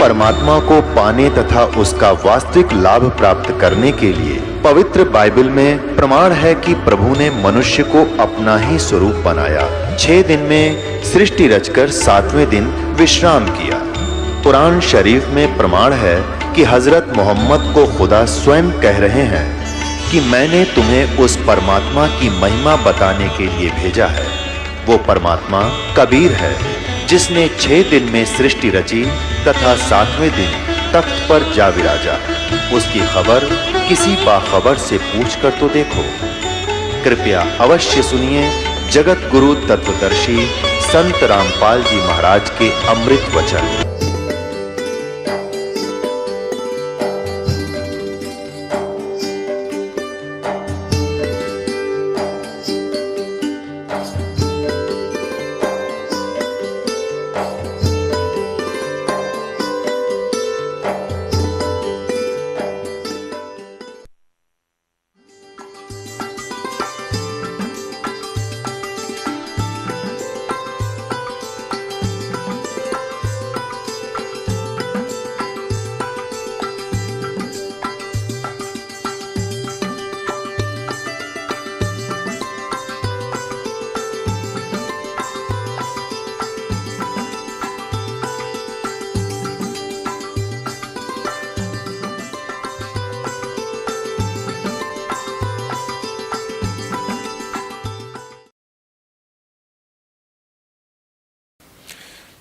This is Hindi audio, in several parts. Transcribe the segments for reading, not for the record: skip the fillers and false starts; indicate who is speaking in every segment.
Speaker 1: परमात्मा को पाने तथा उसका वास्तविक लाभ प्राप्त करने के लिए पवित्र बाइबल में प्रमाण है कि प्रभु ने मनुष्य को अपना ही स्वरूप बनाया। 6 दिन में सृष्टि रचकर 7वें दिन विश्राम किया। कुरान शरीफ में प्रमाण है कि हजरत मोहम्मद को खुदा स्वयं कह रहे हैं कि मैंने तुम्हें उस परमात्मा की महिमा बताने के लिए भेजा है। वो परमात्मा कबीर है जिसने 6 दिन में सृष्टि रची तथा 7वें दिन तख्त पर जा विराजा। उसकी खबर किसी बाखबर से पूछकर तो देखो। कृपया अवश्य सुनिए जगत गुरु तत्वदर्शी संत रामपाल जी महाराज के अमृत वचन।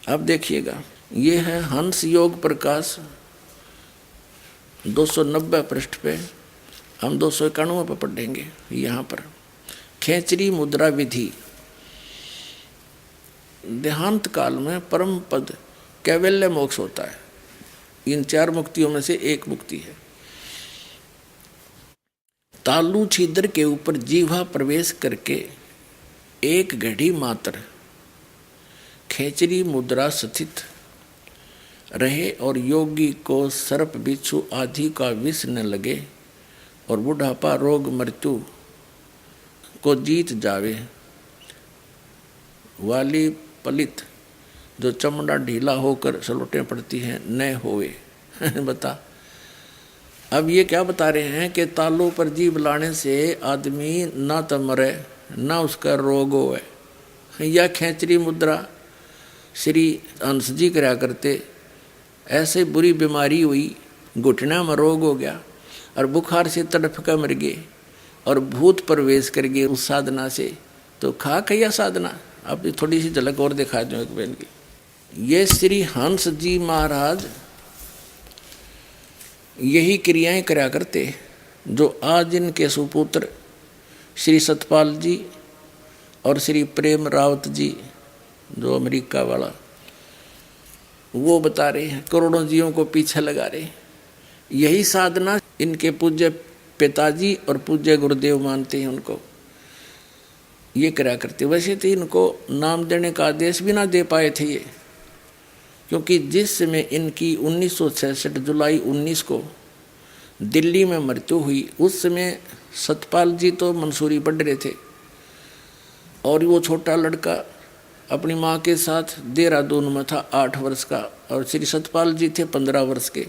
Speaker 2: अब देखिएगा, ये है हंस योग प्रकाश 290 पृष्ठ पे, हम 291 पे पढ़ेंगे। यहाँ पर खेचरी मुद्रा विधि। देहांत काल में परम पद कैवल्य मोक्ष होता है। इन 4 मुक्तियों में से एक मुक्ति है। तालु छिद्र के ऊपर जीवा प्रवेश करके एक घड़ी मात्र खेचरी मुद्रा स्थित रहे और योगी को सर्प बिच्छू आदि का विष न लगे और बुढ़ापा रोग मृत्यु को जीत जावे। वाली पलित जो चमड़ा ढीला होकर सलोटें पड़ती हैं न होवे। बता, अब ये क्या बता रहे हैं कि तालू पर जीभ लाने से आदमी ना तो मरे ना उसका रोग होवे। या खेचरी मुद्रा श्री हंस जी करा करते। ऐसे बुरी बीमारी हुई, घुटना में रोग हो गया और बुखार से तड़फ कर मर गए और भूत प्रवेश कर गए उस साधना से। तो खा कैया साधना। अब थोड़ी सी झलक और दिखा दो एक बहन की। ये श्री हंस जी महाराज यही क्रियाएं करा करते जो आज इनके सुपुत्र श्री सतपाल जी और श्री प्रेम रावत जी जो अमेरिका वाला वो बता रहे हैं, करोड़ों जीवों को पीछे लगा रहे। यही साधना इनके पूज्य पिताजी और पूज्य गुरुदेव मानते हैं उनको, ये करा करते। वैसे तो इनको नाम देने का आदेश भी ना दे पाए थे ये, क्योंकि जिस समय इनकी 1966 जुलाई 19 को दिल्ली में मृत्यु हुई, उस समय सतपाल जी तो मंसूरी पढ़ रहे थे और वो छोटा लड़का अपनी माँ के साथ देहरादून में था 8 वर्ष का, और श्री सतपाल जी थे 15 वर्ष के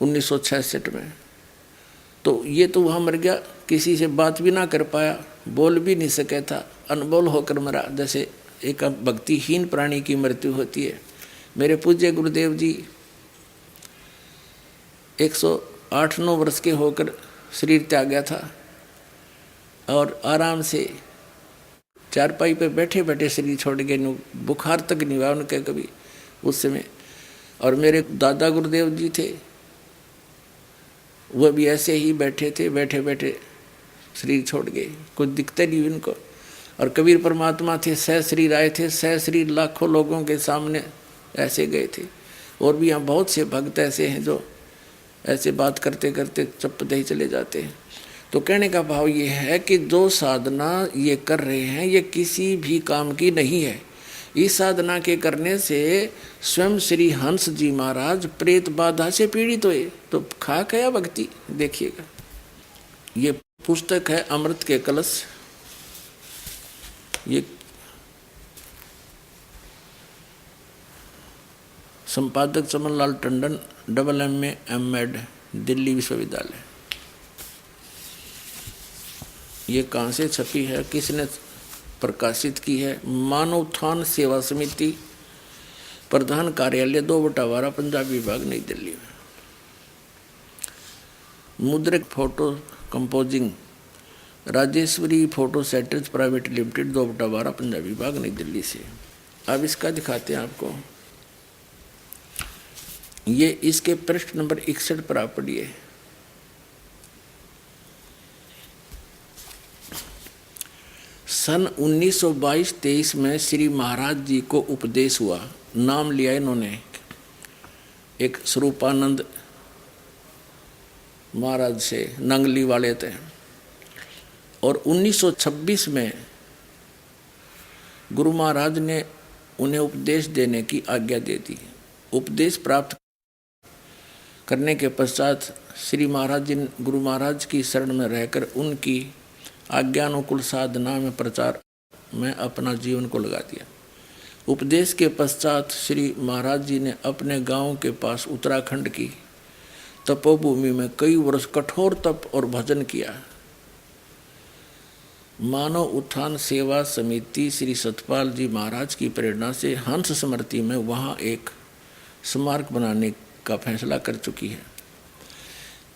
Speaker 2: 1966 में। तो ये तो वहाँ मर गया, किसी से बात भी ना कर पाया, बोल भी नहीं सके था, अनबोल होकर मरा, जैसे एक भक्तिहीन प्राणी की मृत्यु होती है। मेरे पूज्य गुरुदेव जी 108-9 वर्ष के होकर शरीर त्यागा था और आराम से चारपाई पे बैठे बैठे शरीर छोड़ गए। बुखार तक नहीं हुआ उनके कभी उस समय। और मेरे दादा गुरुदेव जी थे, वह भी ऐसे ही बैठे थे, बैठे बैठे शरीर छोड़ गए, कुछ दिखते नहीं उनको। और कबीर परमात्मा थे, सह शरीर आए थे, सह शरीर लाखों लोगों के सामने ऐसे गए थे। और भी यहाँ बहुत से भक्त ऐसे हैं जो ऐसे बात करते करते चुप ही चले जाते हैं। तो कहने का भाव ये है कि जो साधना ये कर रहे हैं ये किसी भी काम की नहीं है। इस साधना के करने से स्वयं श्री हंस जी महाराज प्रेत बाधा से पीड़ित हुए। तो खा गया भक्ति। देखिएगा, ये पुस्तक है अमृत के कलश। ये संपादक चमनलाल टंडन, MA M.Ed, दिल्ली विश्वविद्यालय। ये कहाँ से छपी है, किसने प्रकाशित की है? मानव उत्थान सेवा समिति, प्रधान कार्यालय 2/12, पंजाब विभाग, नई दिल्ली में। मुद्रक photo composing, Rajeshwari photo setters private limited, 2/12, Punjab विभाग, नई दिल्ली से। अब इसका दिखाते हैं आपको। ये इसके पृष्ठ नंबर 61 पर आप पढ़िए। सन 1922-23 में श्री महाराज जी को उपदेश हुआ। नाम लिया इन्होंने, एक स्वरूपानंद महाराज से, नंगली वाले थे। और 1926 में गुरु महाराज ने उन्हें उपदेश देने की आज्ञा दे दी। उपदेश प्राप्त करने के पश्चात श्री महाराज जी ने गुरु महाराज की शरण में रहकर उनकी आज्ञानुकूल साधना में प्रचार में अपना जीवन को लगा दिया। उपदेश के पश्चात श्री महाराज जी ने अपने गांव के पास उत्तराखंड की तपोभूमि में कई वर्ष कठोर तप और भजन किया। मानव उत्थान सेवा समिति श्री सतपाल जी महाराज की प्रेरणा से हंस स्मृति में वहाँ एक स्मारक बनाने का फैसला कर चुकी है।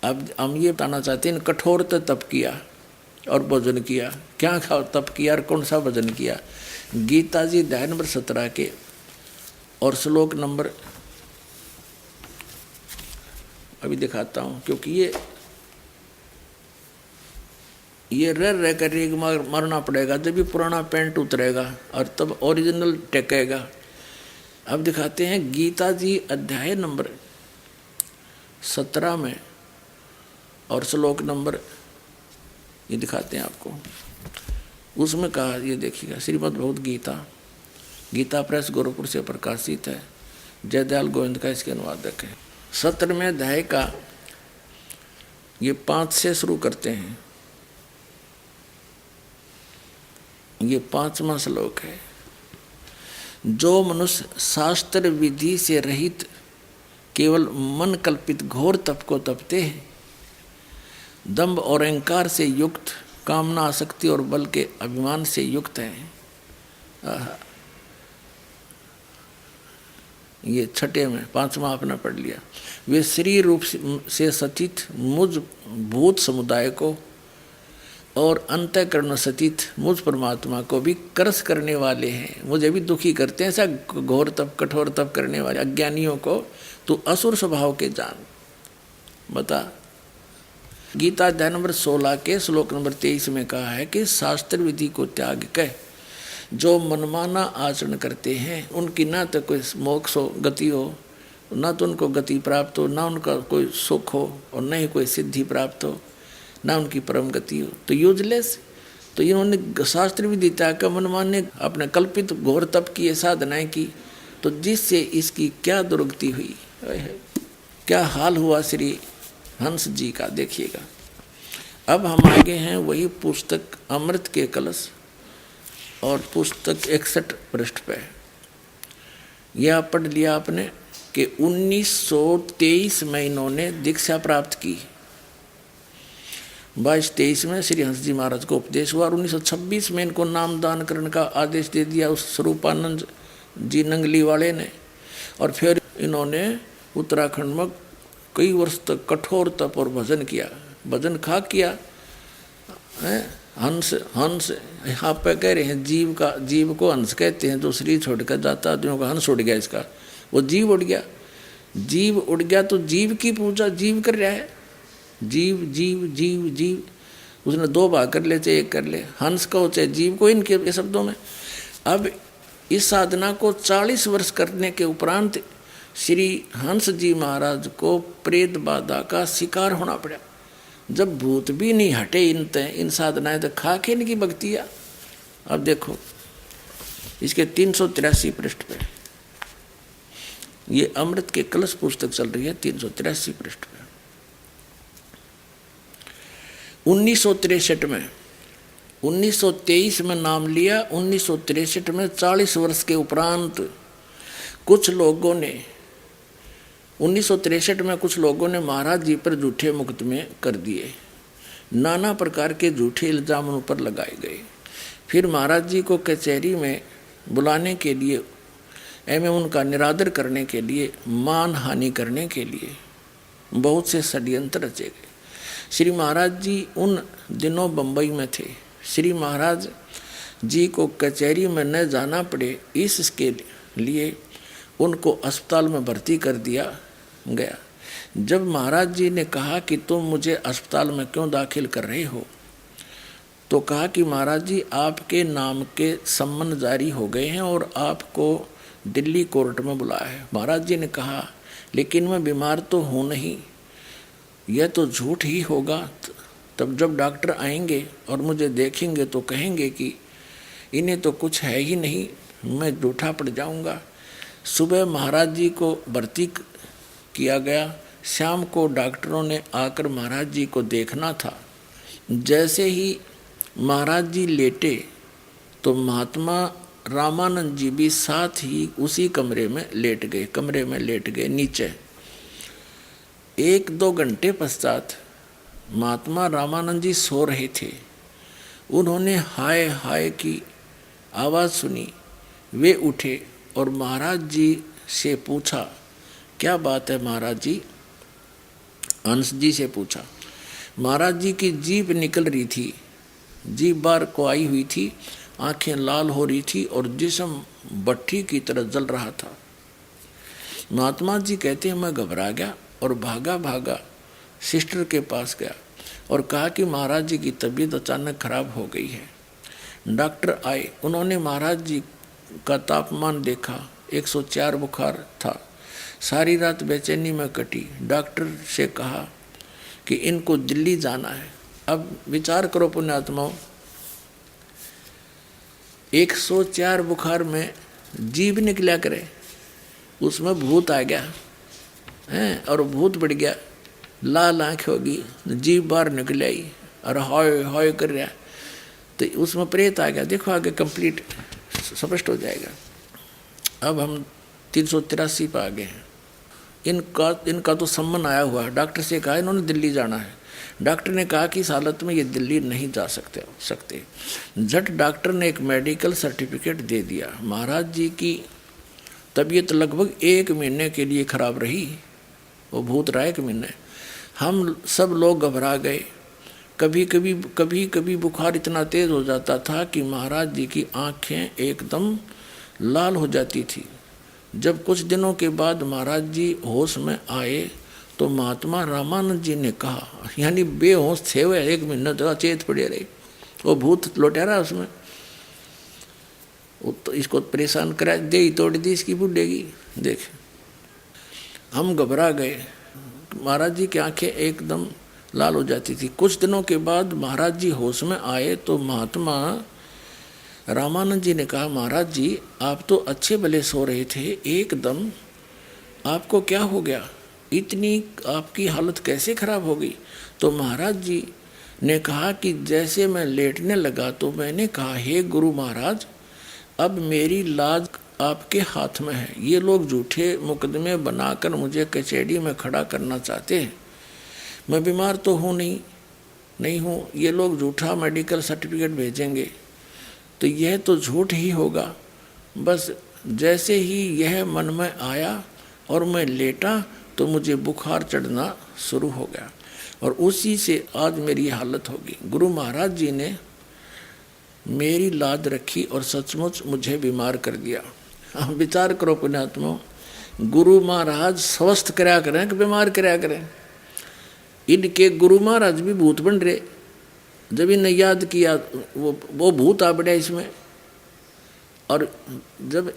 Speaker 2: अब हम ये बताना चाहते हैं, कठोर तप किया और भजन किया। क्या तप किया और कौन सा भजन किया? गीता जी अध्याय नंबर 17 के और श्लोक नंबर, अभी दिखाता हूँ, क्योंकि ये रह कर एक मरना पड़ेगा, जब भी पुराना पेंट उतरेगा और तब ओरिजिनल टेकेगा। अब दिखाते हैं गीता जी अध्याय नंबर 17 में और श्लोक नंबर, ये दिखाते हैं आपको। उसमें कहा, ये देखिएगा, श्रीमद् भगवद गीता, गीता प्रेस गोरखपुर से प्रकाशित है। जयदयाल गोविंद का इसके अनुवादक है। 17वें अध्याय का ये 5 से शुरू करते हैं। ये 5वां श्लोक है। जो मनुष्य शास्त्र विधि से रहित केवल मन कल्पित घोर तप को तपते हैं, दंभ और अहंकार से युक्त, कामना, आसक्ति और बल के अभिमान से युक्त हैं। ये 6 में 5वां आपने पढ़ लिया। वे श्री रूप से सचित मुझ भूत समुदाय को और अंतःकरण सचित मुझ परमात्मा को भी करस करने वाले हैं। मुझे भी दुखी करते हैं। ऐसा घोर तप, कठोर तप करने वाले अज्ञानियों को तू असुर स्वभाव के जान। बता, गीता अध्याय नंबर 16 के श्लोक नंबर 23 में कहा है कि शास्त्र विधि को त्याग कर जो मनमाना आचरण करते हैं, उनकी ना तो कोई मोक्ष हो, गति हो, ना तो उनको गति प्राप्त हो, ना उनका कोई सुख हो और न ही कोई सिद्धि प्राप्त हो, ना उनकी परम गति हो, तो यूजलेस। तो इन्होंने शास्त्र विधि त्याग कर मनमाने अपने कल्पित घोर तप की साधनाएं की, तो जिससे इसकी क्या दुर्गति हुई, क्या हाल हुआ श्री हंस जी का, देखिएगा। अब हम आगे हैं वही पुस्तक अमृत के कलश और पुस्तक 61 पृष्ठ पे। यह पढ़ लिया आपने कि 1923 में इन्होंने दीक्षा प्राप्त की। 22-23 में श्री हंस जी महाराज को उपदेश हुआ और 1926 में इनको नामदान करने का आदेश दे दिया उस स्वरूपानंद जी नंगली वाले ने। और फिर इन्होंने उत्तराखंड में कई वर्ष तक कठोर तप और भजन किया। भजन खा किया है। हंस यहाँ पे कह रहे हैं जीव को हंस कहते हैं। जो शरीर छोड़कर जाता आदमियों का हंस उड़ गया, इसका वो जीव उड़ गया। जीव उड़ गया तो जीव की पूजा जीव कर रहा है। जीव जीव जीव जीव, उसने 2 भाग कर ले, चाहे 1 कर ले, हंस को चाहे जीव को, इनके शब्दों में। अब इस साधना को 40 वर्ष करने के उपरांत श्री हंस जी महाराज को प्रेत बाधा का शिकार होना पड़ा। जब भूत भी नहीं हटे इन साधनाएं, तो खा के इनकी भक्तियाँ। अब देखो इसके 383 पृष्ठ पे, ये अमृत के कलश पुस्तक चल रही है, 383 पृष्ठ पे। 1963 में, 1923 में नाम लिया, 1963 में 40 वर्ष के उपरांत कुछ लोगों ने 1963 में कुछ लोगों ने महाराज जी पर झूठे मुकदमे कर दिए, नाना प्रकार के झूठे इल्जाम उन पर लगाए गए। फिर महाराज जी को कचहरी में बुलाने के लिए एवं उनका निरादर करने के लिए, मान हानि करने के लिए बहुत से षड्यंत्र रचे गए। श्री महाराज जी उन दिनों बम्बई में थे। श्री महाराज जी को कचहरी में न जाना पड़े, इसके लिए उनको अस्पताल में भर्ती कर दिया गया। जब महाराज जी ने कहा कि तुम मुझे अस्पताल में क्यों दाखिल कर रहे हो, तो कहा कि महाराज जी आपके नाम के सम्मन जारी हो गए हैं और आपको दिल्ली कोर्ट में बुलाया है। महाराज जी ने कहा लेकिन मैं बीमार तो हूँ नहीं, यह तो झूठ ही होगा। तब जब डॉक्टर आएंगे और मुझे देखेंगे तो कहेंगे कि इन्हें तो कुछ है ही नहीं, मैं झूठा पड़ जाऊंगा। सुबह महाराज जी को भर्ती किया गया। शाम को डॉक्टरों ने आकर महाराज जी को देखना था। जैसे ही महाराज जी लेटे तो महात्मा रामानंद जी भी साथ ही उसी कमरे में लेट गए नीचे। 1-2 घंटे पश्चात महात्मा रामानंद जी सो रहे थे। उन्होंने हाय हाय की आवाज़ सुनी। वे उठे और महाराज जी से पूछा, क्या बात है महाराज जी? हंस जी से पूछा। महाराज जी की जीभ निकल रही थी, जीभ बाहर को आई हुई थी, आंखें लाल हो रही थी और जिस्म भट्ठी की तरह जल रहा था। महात्मा जी कहते हैं मैं घबरा गया और भागा सिस्टर के पास गया और कहा कि महाराज जी की तबीयत अचानक खराब हो गई है। डॉक्टर आए, उन्होंने महाराज जी का तापमान देखा, 104 बुखार था। सारी रात बेचैनी में कटी। डॉक्टर से कहा कि इनको दिल्ली जाना है। अब विचार करो पुण्यात्माओं, 104 बुखार में जीभ निकला करे, उसमें भूत आ गया है और भूत बढ़ गया, लाल आँख होगी, जीभ बाहर निकल आई और हाय हाय कर रहा, तो उसमें प्रेत आ गया। देखो आगे कंप्लीट स्पष्ट हो जाएगा। अब हम 383 पर आ गए हैं। इनका तो सम्मन आया हुआ है। डॉक्टर से कहा इन्होंने दिल्ली जाना है। डॉक्टर ने कहा कि इस हालत में ये दिल्ली नहीं जा सकते। झट डॉक्टर ने एक मेडिकल सर्टिफिकेट दे दिया। महाराज जी की तबीयत लगभग 1 महीने के लिए खराब रही। वो भूत रहा 1 महीने। हम सब लोग घबरा गए। कभी कभी बुखार इतना तेज हो जाता था कि महाराज जी की आंखें एकदम लाल हो जाती थी। जब कुछ दिनों के बाद महाराज जी होश में आए तो महात्मा रामानंद जी ने कहा, यानी बेहोश थे हुए 1 महीने तक अचेत पड़े रहे, वो भूत लौटा रहा उसमें, तो इसको परेशान करा दे ही तोड़ दी इसकी बुढ़ेगी। देख हम घबरा गए। महाराज जी की आंखें एकदम लाल हो जाती थी। कुछ दिनों के बाद महाराज जी होश में आए तो महात्मा रामानंद जी ने कहा, महाराज जी आप तो अच्छे भले सो रहे थे, एकदम आपको क्या हो गया, इतनी आपकी हालत कैसे खराब हो गई? तो महाराज जी ने कहा कि जैसे मैं लेटने लगा तो मैंने कहा, हे गुरु महाराज अब मेरी लाज आपके हाथ में है। ये लोग झूठे मुकदमे बनाकर मुझे कचहरी में खड़ा करना चाहते हैं। मैं बीमार तो हूँ नहीं हूँ, ये लोग झूठा मेडिकल सर्टिफिकेट भेजेंगे तो यह तो झूठ ही होगा। बस जैसे ही यह मन में आया और मैं लेटा तो मुझे बुखार चढ़ना शुरू हो गया और उसी से आज मेरी हालत होगी। गुरु महाराज जी ने मेरी लाज रखी और सचमुच मुझे बीमार कर दिया। विचार करो पुण्यात्मा, गुरु महाराज स्वस्थ कराया करें कि बीमार कराया करें? इनके गुरु महाराज भी भूत बन रहे। जब इन्हें याद किया वो भूत आ बढ़ा इसमें। और जब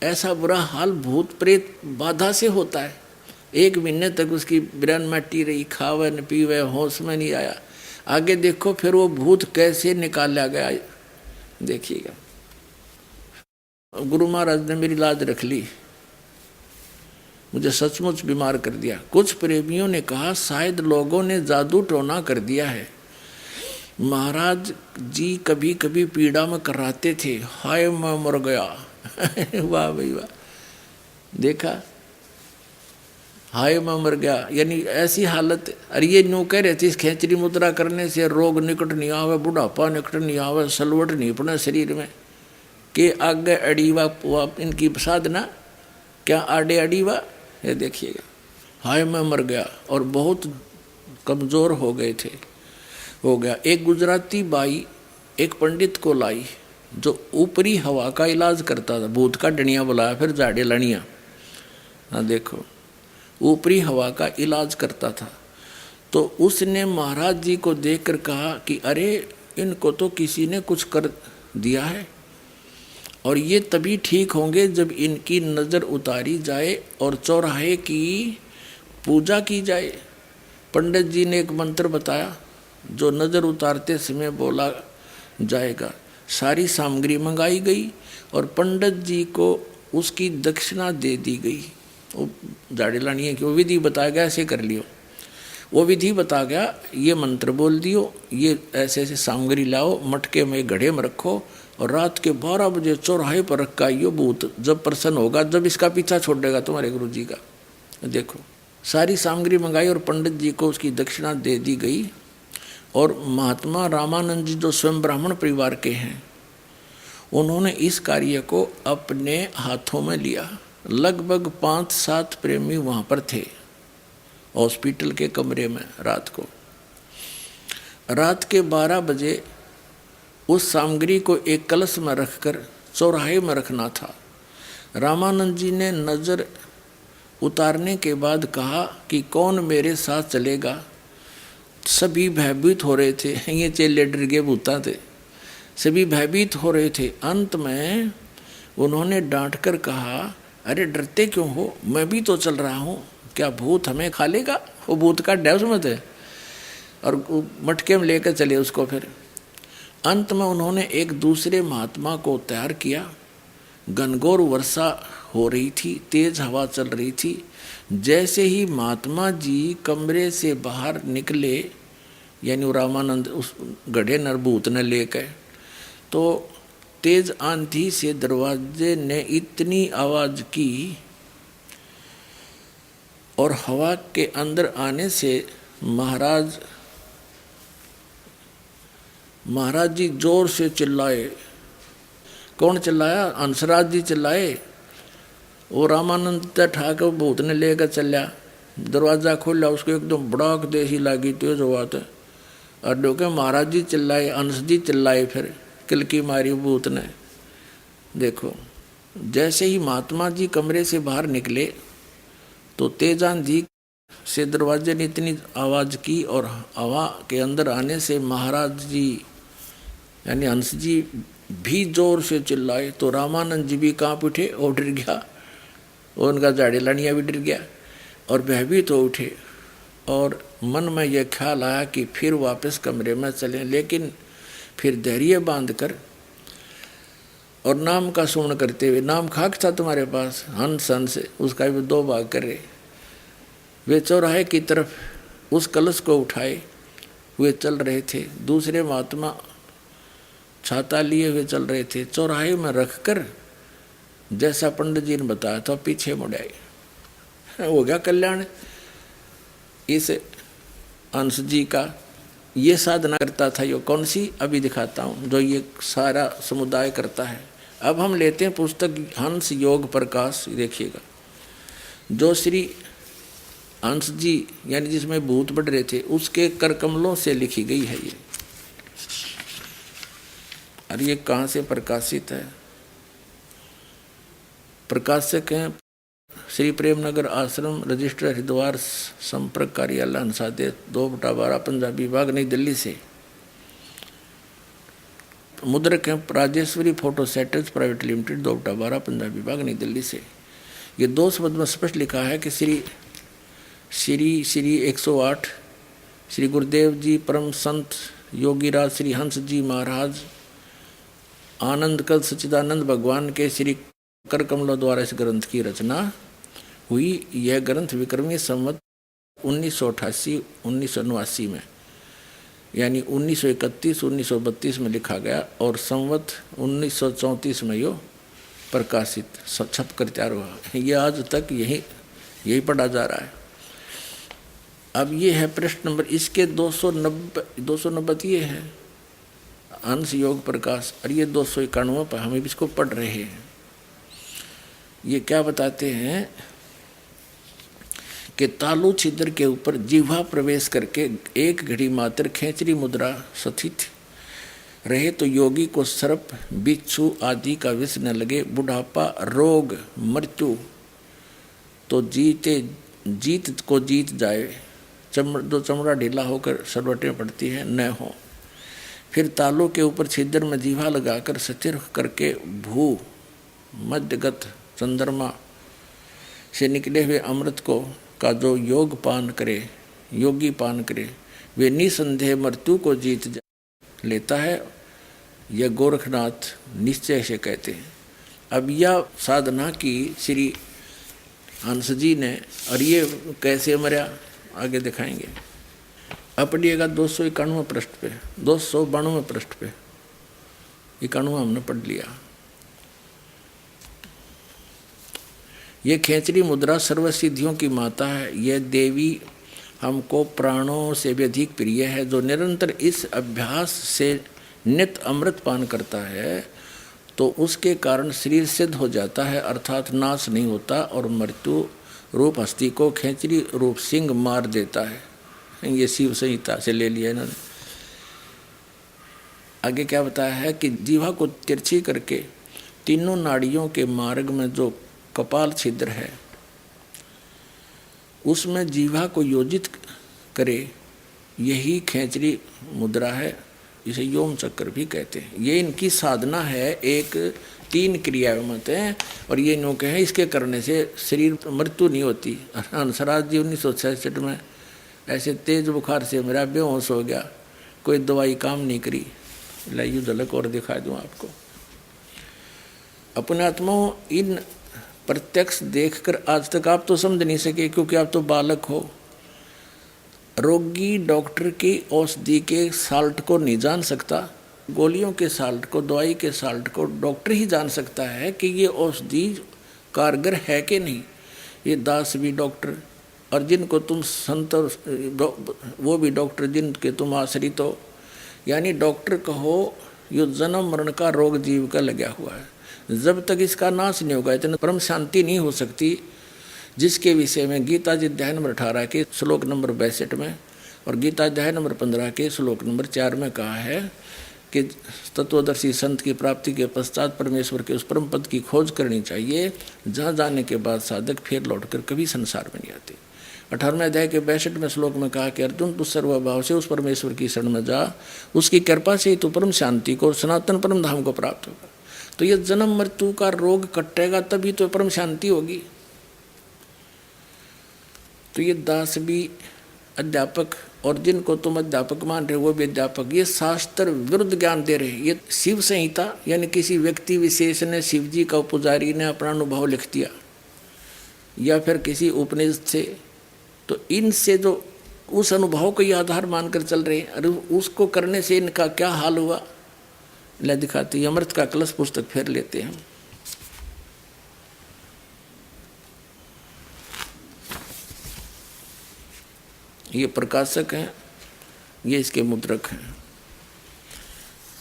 Speaker 2: ऐसा बुरा हाल भूत प्रेत बाधा से होता है, 1 महीने तक उसकी ब्रेन मट्टी रही, खावे न पीवे, होश में नहीं आया। आगे देखो फिर वो भूत कैसे निकाला गया, देखिएगा। गुरु महाराज ने मेरी लाज रख ली, मुझे सचमुच बीमार कर दिया। कुछ प्रेमियों ने कहा शायद लोगों ने जादू टोना कर दिया है। महाराज जी कभी कभी पीड़ा में कराते थे, हाय मैं मर गया। वाह भाई वाह। देखा हाय मैं मर गया, यानी ऐसी हालत। अरे ये न्यू कह रहे थे इस खेचरी मुद्रा करने से रोग निकट नहीं आवे, बुढ़ापा निकट नहीं आवे, सलवट नहीं पड़े शरीर में, के आगे अड़ीवा इनकी साधना क्या आड़े अड़ीवा। ये देखिएगा, हाय मैं मर गया, और बहुत कमज़ोर हो गए थे, हो गया। एक गुजराती बाई एक पंडित को लाई जो ऊपरी हवा का इलाज करता था, भूत का डनिया बुलाया, फिर झाड़े लड़ियाँ। हाँ देखो, ऊपरी हवा का इलाज करता था। तो उसने महाराज जी को देखकर कहा कि अरे इनको तो किसी ने कुछ कर दिया है, और ये तभी ठीक होंगे जब इनकी नज़र उतारी जाए और चौराहे की पूजा की जाए। पंडित जी ने एक मंत्र बताया जो नज़र उतारते समय बोला जाएगा। सारी सामग्री मंगाई गई और पंडित जी को उसकी दक्षिणा दे दी गई। वो झाड़ी लानी है कि वो विधि बताया गया, ऐसे कर लियो। वो विधि बता गया, ये मंत्र बोल दियो, ये ऐसे ऐसे सामग्री लाओ, मटके में घड़े में रखो, और रात के 12 बजे चौराहे पर रख आइयो। भूत जब प्रसन्न होगा, जब इसका पीछा छोड़ेगा तुम्हारे गुरु जी का। देखो, सारी सामग्री मंगाई और पंडित जी को उसकी दक्षिणा दे दी गई। और महात्मा रामानंद जी जो स्वयं ब्राह्मण परिवार के हैं, उन्होंने इस कार्य को अपने हाथों में लिया। लगभग 5-7 प्रेमी वहाँ पर थे हॉस्पिटल के कमरे में। रात के 12 बजे उस सामग्री को एक कलश में रखकर चौराहे में रखना था। रामानंद जी ने नज़र उतारने के बाद कहा कि कौन मेरे साथ चलेगा। सभी भयभीत हो रहे थे, ये चेले डर गए, भूता थे, सभी भयभीत हो रहे थे। अंत में उन्होंने डांट कर कहा, अरे डरते क्यों हो, मैं भी तो चल रहा हूँ, क्या भूत हमें खा लेगा। वो भूत का डर में थे और मटके में लेकर चले उसको। फिर अंत में उन्होंने एक दूसरे महात्मा को तैयार किया। घनघोर वर्षा हो रही थी, तेज हवा चल रही थी। जैसे ही महात्मा जी कमरे से बाहर निकले, यानी रामानंद उस गढ़े नरभूत ने लेकर, तो तेज आंधी से दरवाजे ने इतनी आवाज़ की और हवा के अंदर आने से महाराज जी जोर से चिल्लाए। कौन चिल्लाया? हंसराज जी चिल्लाए। वो रामानंद ठाकर भूत ने लेकर चलिया। दरवाज़ा खोला, उसको एकदम बड़ाक देसी लागी, तेज हुआ था। और डोके महाराज जी चिल्लाए, हंस जी चिल्लाए, फिर किलकी मारी भूत ने। देखो, जैसे ही महात्मा जी कमरे से बाहर निकले तो तेज आंधी से दरवाजे ने इतनी आवाज़ की और हवा के अंदर आने से महाराज जी यानी हंस जी भी जोर से चिल्लाए। तो रामानंद जी भी कांप उठे और डर गया, और उनका झाड़ी लानिया भी डर गया और भयभीत हो उठे। और मन में यह ख्याल आया कि फिर वापस कमरे में चलें, लेकिन फिर धैर्य बांध कर और नाम का सुमरण करते हुए, नाम खाक था तुम्हारे पास, हंस हंस, उसका भी 2 भाग करे। वे चौराहे की तरफ उस कलश को उठाए हुए चल रहे थे। दूसरे महात्मा छाता लिए हुए चल रहे थे। चौराहे में रखकर जैसा पंडित जी ने बताया था पीछे मुड़ आए। हो गया कल्याण। इस अंश जी का ये साधना करता था। ये कौन सी अभी दिखाता हूँ, जो ये सारा समुदाय करता है। अब हम लेते हैं पुस्तक हंस योग प्रकाश। देखिएगा, जो श्री हंस जी यानी जिसमें भूत बढ़ रहे थे उसके कर कमलों से लिखी गई है ये। और ये कहाँ से प्रकाशित है? प्रकाशक हैं श्री प्रेमनगर आश्रम, रजिस्टर हरिद्वार, संपर्क कार्यालय हंसादे 2/12 पंजाबी विभाग, नई दिल्ली से। मुद्रक हैं Rajeshwari photo setters private limited, 2/12 Punjabi विभाग, नई दिल्ली से। ये 2 शब्द में स्पष्ट लिखा है कि श्री 108 श्री गुरुदेव जी परम संत योगीराज श्री हंस जी महाराज आनंद कल सच्चिदानंद भगवान के श्री कर कमलों द्वारा इस ग्रंथ की रचना हुई। यह ग्रंथ विक्रमी संवत 1988-1989 में यानी 1931-1932 में लिखा गया और संवत 1934 में यो प्रकाशित छप कर तैयार हुआ। ये आज तक यही पढ़ा जा रहा है। अब ये है प्रश्न नंबर, इसके 290 ये है अंश योग प्रकाश, और ये 291 पर हम इसको पढ़ रहे हैं। ये क्या बताते हैं कि तालु छिद्र के ऊपर जिह्वा प्रवेश करके एक घड़ी मात्र खेचरी मुद्रा स्थित रहे तो योगी को सर्प बिच्छू आदि का विष न लगे, बुढ़ापा रोग मृत्यु तो जीत को जीत जाए, जो चमड़ा ढीला होकर सरवटें पड़ती है न हो। फिर तालों के ऊपर छिद्र में जीवा लगाकर स्थिर करके भू मध्यगत चंद्रमा से निकले हुए अमृत को का जो योगी पान करे वे निसंदेह मृत्यु को जीत लेता है, यह गोरखनाथ निश्चय से कहते हैं। अब यह साधना की श्री हंस जी ने, और ये कैसे मरा आगे दिखाएंगे। अब पढ़िएगा 291 पृष्ठ पे, 292 पृष्ठ पे, 91 हमने पढ़ लिया। ये खेचरी मुद्रा सर्वसिद्धियों की माता है, यह देवी हमको प्राणों से भी अधिक प्रिय है। जो निरंतर इस अभ्यास से नित्य अमृत पान करता है तो उसके कारण शरीर सिद्ध हो जाता है, अर्थात नाश नहीं होता, और मृत्यु रूप हस्ती को खेचरी रूप सिंह मार देता है। ये शिव संहिता से ले लिया इन्होंने। आगे क्या बताया है कि जीवा को तिरछी करके तीनों नाड़ियों के मार्ग में जो कपाल छिद्र है उसमें जीवा को योजित करे, यही खेचरी मुद्रा है, इसे योम चक्र भी कहते हैं। ये इनकी साधना है, एक 3 क्रिया मत है, और ये इन्हों के हैं इसके करने से शरीर मृत्यु नहीं होती। हंसराज जी 1966 में ऐसे तेज बुखार से मेरा बेहोश हो गया, कोई दवाई काम नहीं करी। लाइए झलक और दिखा दूँ आपको। अपने आत्माओं इन प्रत्यक्ष देखकर आज तक आप तो समझ नहीं सके, क्योंकि आप तो बालक हो। रोगी डॉक्टर की औषधि के साल्ट को नहीं जान सकता, गोलियों के साल्ट को, दवाई के साल्ट को डॉक्टर ही जान सकता है कि ये औषधि कारगर है कि नहीं। ये दास भी डॉक्टर, और जिनको तुम संत वो भी डॉक्टर जिनके तुम आश्रित हो। यानी डॉक्टर कहो, यो जन्म मरण का रोग जीव का लगा हुआ है, जब तक इसका नाश नहीं होगा इतना परम शांति नहीं हो सकती, जिसके विषय में गीता जी अध्याय नंबर 18 के श्लोक नंबर 62 में और गीता अध्याय नंबर 15 के श्लोक नंबर 4 में कहा है कि तत्वदर्शी संत की प्राप्ति के पश्चात परमेश्वर के उस परम पद की खोज करनी चाहिए, जहाँ जाने के बाद साधक फिर लौटकर कभी संसार में नहीं आते। 18वें अध्याय के 62वें श्लोक में कहा कि अर्जुन तू सर्वभाव से उस परमेश्वर की शरण में जा, उसकी कृपा से ही तू परम शांति को, सनातन परम धाम को प्राप्त होगा। तो ये जन्म मृत्यु का रोग कटेगा तभी तो परम शांति होगी। तो ये दास भी अध्यापक, और जिनको तुम अध्यापक मान रहे हो वो भी अध्यापक, ये शास्त्र विरुद्ध ज्ञान दे रहे। ये शिव संहिता यानी किसी व्यक्ति विशेष ने, शिव जी का पुजारी ने अपना अनुभव लिख दिया, या फिर किसी उपनिषद से, तो इनसे जो उस अनुभव को ये आधार मानकर चल रहे हैं, अरे उसको करने से इनका क्या हाल हुआ ले दिखाती। अमृत का कलश पुस्तक फेर लेते हैं। ये प्रकाशक हैं, ये इसके मुद्रक हैं,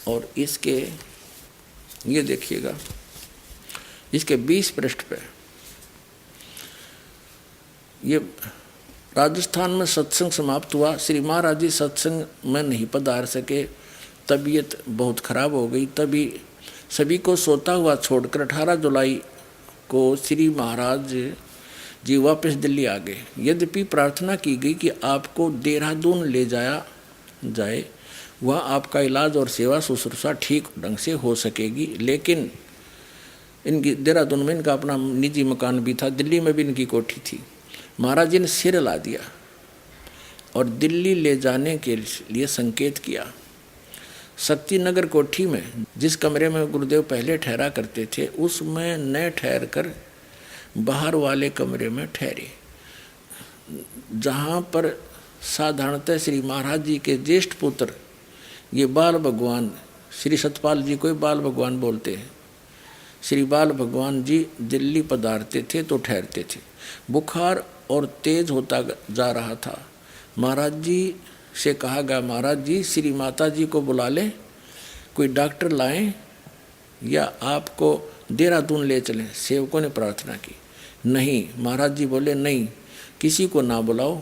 Speaker 2: और इसके ये देखिएगा इसके 20 पृष्ठ पे ये राजस्थान में सत्संग समाप्त हुआ। श्री महाराज जी सत्संग में नहीं पधार सके, तबीयत बहुत खराब हो गई। तभी सभी को सोता हुआ छोड़कर 18 जुलाई को श्री महाराज जी वापस दिल्ली आ गए। यद्यपि प्रार्थना की गई कि आपको देहरादून ले जाया जाए, वह आपका इलाज और सेवा शुश्रूषा ठीक ढंग से हो सकेगी, लेकिन इनकी देहरादून में इनका अपना निजी मकान भी था, दिल्ली में भी इनकी कोठी थी। महाराज जी ने सिर ला दिया और दिल्ली ले जाने के लिए संकेत किया। शक्ति नगर कोठी में जिस कमरे में गुरुदेव पहले ठहरा करते थे, उसमें न ठहर कर बाहर वाले कमरे में ठहरे, जहाँ पर साधारणतः श्री महाराज जी के ज्येष्ठ पुत्र, ये बाल भगवान, श्री सतपाल जी को ही बाल भगवान बोलते हैं, श्री बाल भगवान जी दिल्ली पधारते थे तो ठहरते थे। बुखार और तेज होता जा रहा था। महाराज जी से कहा गया, महाराज जी श्री माता जी को बुला लें, कोई डॉक्टर लाएं या आपको देहरादून ले चलें। सेवकों ने प्रार्थना की। नहीं, महाराज जी बोले नहीं, किसी को ना बुलाओ,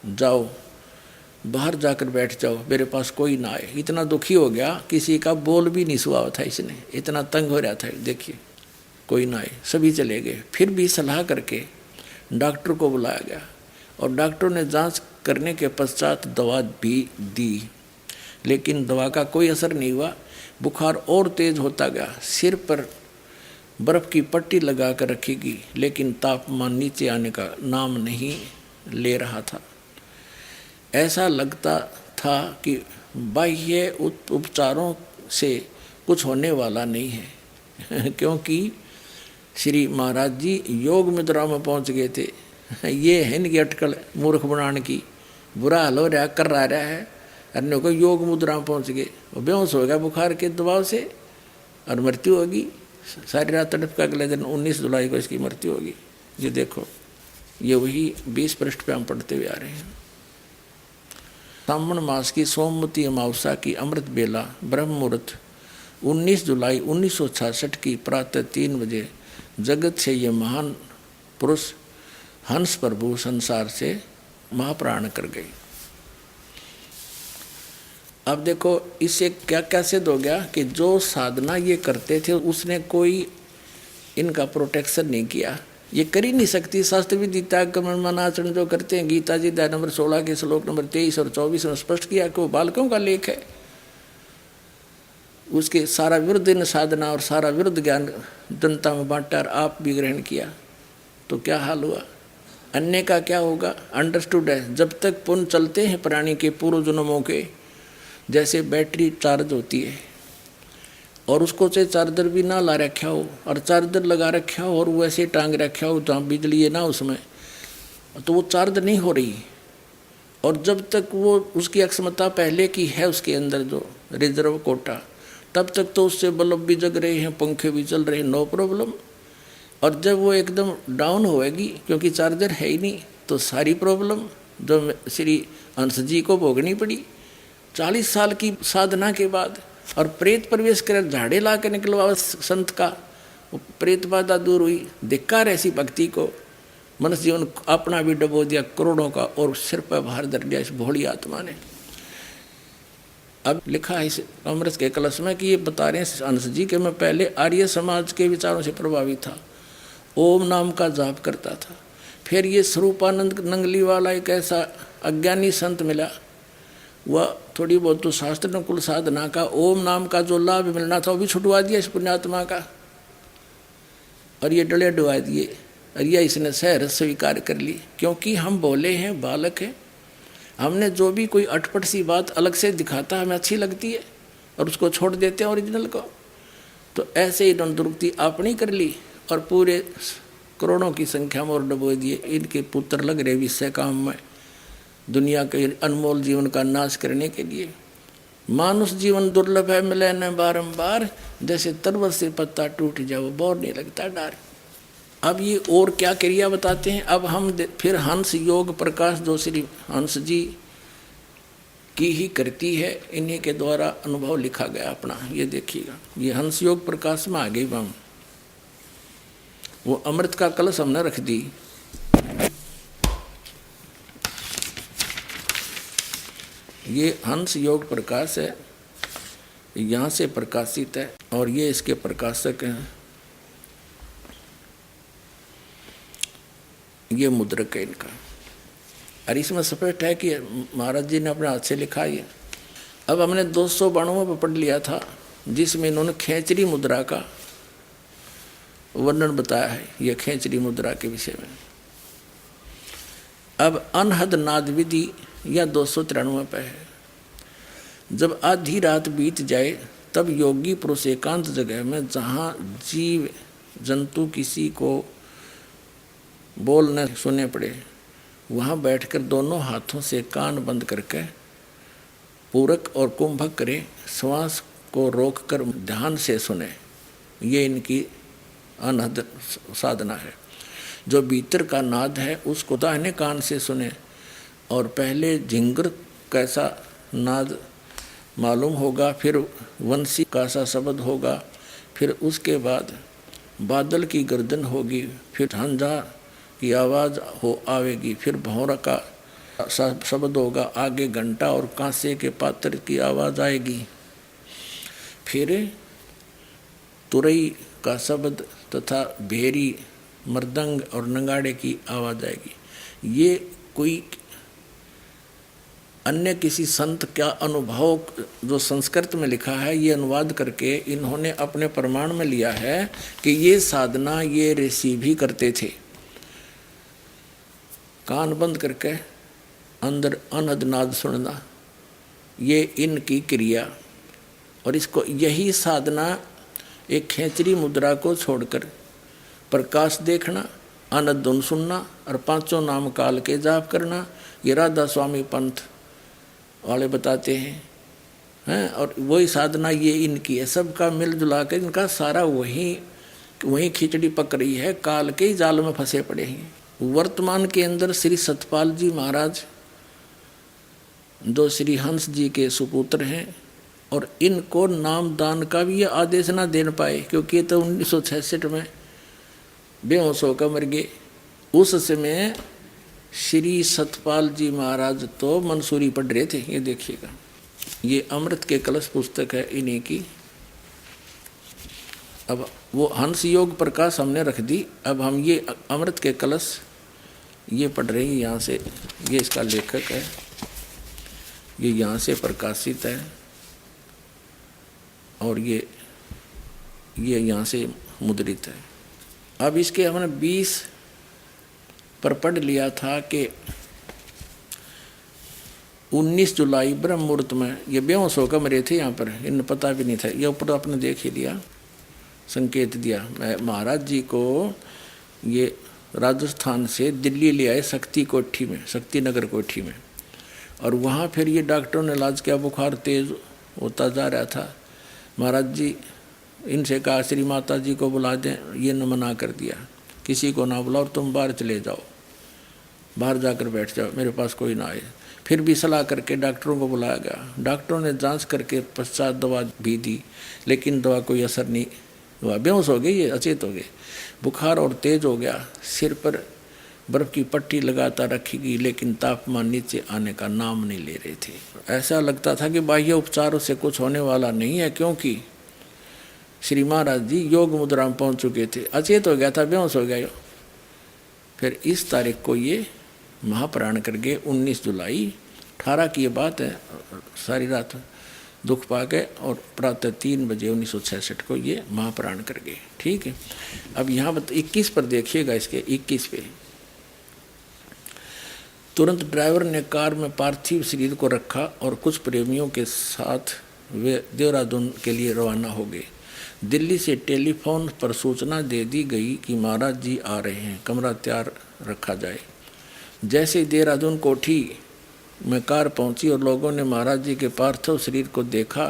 Speaker 2: जाओ बाहर जाकर बैठ जाओ, मेरे पास कोई ना आए। इतना दुखी हो गया, किसी का बोल भी नहीं सुहा था, इसने इतना तंग हो रहा था। देखिए कोई ना आए, सभी चले गए। फिर भी सलाह करके डॉक्टर को बुलाया गया और डॉक्टर ने जांच करने के पश्चात दवा भी दी, लेकिन दवा का कोई असर नहीं हुआ। बुखार और तेज होता गया। सिर पर बर्फ़ की पट्टी लगा कर रखेगी, लेकिन तापमान नीचे आने का नाम नहीं ले रहा था। ऐसा लगता था कि बाह्य उपचारों से कुछ होने वाला नहीं है क्योंकि श्री महाराज जी योग मुद्रा में पहुंच गए थे। ये है इनकी अटकल मूर्ख बनाने की, बुरा हाल हो रहा कर रहा है, अन्य को योग मुद्रा में पहुंच गए, वो बेहोश हो गया बुखार के दबाव से और मृत्यु होगी। सारी रात तड़प का अगले दिन 19 जुलाई को इसकी मृत्यु होगी। ये देखो, ये वही 20 पृष्ठ पे हम पढ़ते हुए आ रहे हैं। सावन मास की सोमवती अमावस्या की अमृत बेला ब्रह्म मुहूर्त 19 जुलाई 1966 की प्रातः 3 बजे जगत से ये महान पुरुष हंस प्रभु संसार से महाप्राण कर गए। अब देखो इससे क्या क्या सिद्ध हो गया कि जो साधना ये करते थे उसने कोई इनका प्रोटेक्शन नहीं किया। ये कर ही नहीं सकती। शास्त्र भी गीता कर्मणाचरण जो करते हैं, गीता जी अध्याय नंबर 16 के श्लोक नंबर 23 और 24 में स्पष्ट किया कि वो बालकों का लेख है। उसके सारा विरुद्ध इन साधना और सारा विरुद्ध ज्ञान जनता में बांटा और आप भी ग्रहण किया तो क्या हाल हुआ। अन्य का क्या होगा, अंडरस्टूड है। जब तक पुण्य चलते हैं प्राणी के पूर्व जन्मों के, जैसे बैटरी चार्ज होती है और उसको से चार्जर भी ना ला रखा हो और चार्जर लगा रखा हो और वैसे टांग रखा हो जहाँ बिजली है ना उसमें, तो वो चार्ज नहीं हो रही। और जब तक वो उसकी अक्षमता पहले की है उसके अंदर जो रिजर्व कोटा, तब तक तो उससे बल्ब भी जग रहे हैं, पंखे भी चल रहे हैं, नो प्रॉब्लम। और जब वो एकदम डाउन होएगी क्योंकि चार्जर है ही नहीं, तो सारी प्रॉब्लम जो श्री हंस जी को भोगनी पड़ी 40 साल की साधना के बाद। और प्रेत प्रवेश कर झाड़े ला के निकलवा संत का, वो प्रेत बाधा दूर हुई। धिक्कार ऐसी भक्ति को। मनुष्य जीवन अपना भी डबो दिया करोड़ों का और सिर पर भार धर दिया इस भोली आत्मा ने। अब लिखा है इस अमृत के कलश में कि ये बता रहे हैं हंस जी के मैं पहले आर्य समाज के विचारों से प्रभावित था, ओम नाम का जाप करता था। फिर ये स्वरूपानंद नंगली वाला एक ऐसा अज्ञानी संत मिला, वह थोड़ी बहुत तो शास्त्र अनुकूल साधना का ओम नाम का जो लाभ मिलना था वो भी छुटवा दिया इस पुण्यात्मा का, और ये डले डुबा दिए। और यह इसने सहर स्वीकार कर ली क्योंकि हम बोले हैं, बालक है। हमने जो भी कोई अटपट सी बात अलग से दिखाता हमें अच्छी लगती है और उसको छोड़ देते हैं ओरिजिनल को। तो ऐसे ही इन्होंने दुरुक्ति अपनी कर ली और पूरे करोड़ों की संख्या में और डबो दिए। इनके पुत्र लग रहे विषय काम में, दुनिया के अनमोल जीवन का नाश करने के लिए। मानुष जीवन दुर्लभ है, मिले न बारंबार, जैसे तरबत से पत्ता टूट जाए वो बोर नहीं लगता डार। अब ये और क्या क्रिया बताते हैं। अब हम फिर हंस योग प्रकाश जो श्री हंस जी की ही करती है, इन्हीं के द्वारा अनुभव लिखा गया अपना। ये देखिएगा, ये हंस योग प्रकाश में आ गई हम। वो अमृत का कलश हमने रख दी। ये हंस योग प्रकाश है, यहाँ से प्रकाशित है और ये इसके प्रकाशक हैं। ये मुद्रक है इनका। और इसमें स्पष्ट है कि महाराज जी ने अपने हाथ से लिखा है। अब हमने 292 में पढ़ लिया था जिसमें इन्होंने खेचरी मुद्रा का वर्णन बताया है, यह खेचरी मुद्रा के विषय में। अब अनहद नाद विधि या 293 पे है। जब आधी रात बीत जाए तब योगी पुरुष एकांत जगह में, जहाँ जीव जंतु किसी को बोल न सुने पड़े, वहाँ बैठकर दोनों हाथों से कान बंद करके पूरक और कुंभक करे, श्वास को रोककर ध्यान से सुने। ये इनकी अनहद साधना है। जो भीतर का नाद है उसको दाहिने कान से सुने और पहले झिंगर कैसा नाद मालूम होगा, फिर वंशी कैसा शब्द होगा, फिर उसके बाद बादल की गर्दन होगी, फिर झांझा की आवाज़ हो आवेगी, फिर भौरा का शब्द होगा, आगे घंटा और कांसे के पात्र की आवाज़ आएगी, फिर तुरई का शब्द तथा भेरी मृदंग और नगाड़े की आवाज़ आएगी। ये कोई अन्य किसी संत का अनुभव जो संस्कृत में लिखा है, ये अनुवाद करके इन्होंने अपने प्रमाण में लिया है कि ये साधना ये ऋषि भी करते थे। कान बंद करके अंदर अनहद नाद सुनना, ये इनकी क्रिया। और इसको यही साधना एक खेचरी मुद्रा को छोड़कर प्रकाश देखना, अनहद धुन सुनना और पांचों नाम काल के जाप करना, ये राधा स्वामी पंथ वाले बताते हैं। और वही साधना ये इनकी है। सबका मिलजुला कर इनका सारा वही खिचड़ी पक रही है, काल के ही जाल में फंसे पड़े हैं। वर्तमान के अंदर श्री सतपाल जी महाराज जो श्री हंस जी के सुपुत्र हैं, और इनको नाम दान का भी ये आदेश ना दे पाए, क्योंकि ये तो 1966 में बेहोश होकर मर गए। उस समय श्री सतपाल जी महाराज तो मंसूरी पढ़ रहे थे। ये देखिएगा, ये अमृत के कलश पुस्तक है इन्हीं की। अब वो हंस योग प्रकाश हमने रख दी, अब हम ये अमृत के कलश ये पढ़ रहे हैं। यहाँ से ये इसका लेखक है, ये यहाँ से प्रकाशित है, और ये यहाँ से मुद्रित है। अब इसके हमने 20 पर पढ़ लिया था कि 19 जुलाई ब्रह्म मुहूर्त में ये बेहोश होकर मरे थे। यहाँ पर इन्हें पता भी नहीं था, ये ऊपर आपने देख ही लिया, संकेत दिया। महाराज जी को ये राजस्थान से दिल्ली ले आए शक्ति कोठी में, शक्ति नगर कोठी में, और वहाँ फिर ये डॉक्टरों ने इलाज किया, बुखार तेज होता जा रहा था। महाराज जी इनसे कहा श्री माता जी को बुला दें, ये न मना कर दिया, किसी को ना बुलाओ, तुम बाहर चले जाओ, बाहर जाकर बैठ जाओ, मेरे पास कोई ना आए। फिर भी सलाह करके डॉक्टरों को बुलाया गया। डॉक्टरों ने जांच करके पश्चात दवा भी दी, लेकिन दवा कोई असर नहीं हुआ। बेहोश हो गए, ये अचेत हो गए, बुखार और तेज हो गया। सिर पर बर्फ़ की पट्टी लगातार रखी गई, लेकिन तापमान नीचे आने का नाम नहीं ले रहे थे। ऐसा लगता था कि बाह्य उपचारों से कुछ होने वाला नहीं है, क्योंकि श्री महाराज जी योग मुद्रा में पहुँच चुके थे। अचेत हो गया था, बेहोश हो गया। फिर इस तारीख को ये महाप्राण कर गए, 19 जुलाई 18 की ये बात है। सारी रात दुख पा गए और प्रातः 3 बजे 1966 को ये महाप्राण कर गए। ठीक है, अब यहाँ 21 पर देखिएगा, इसके 21 पे तुरंत ड्राइवर ने कार में पार्थिव शरीर को रखा और कुछ प्रेमियों के साथ वे देहरादून के लिए रवाना हो गए। दिल्ली से टेलीफोन पर सूचना दे दी गई कि महाराज जी आ रहे हैं, कमरा तैयार रखा जाए। जैसे ही देहरादून कोठी में कार पहुंची और लोगों ने महाराज जी के पार्थिव शरीर को देखा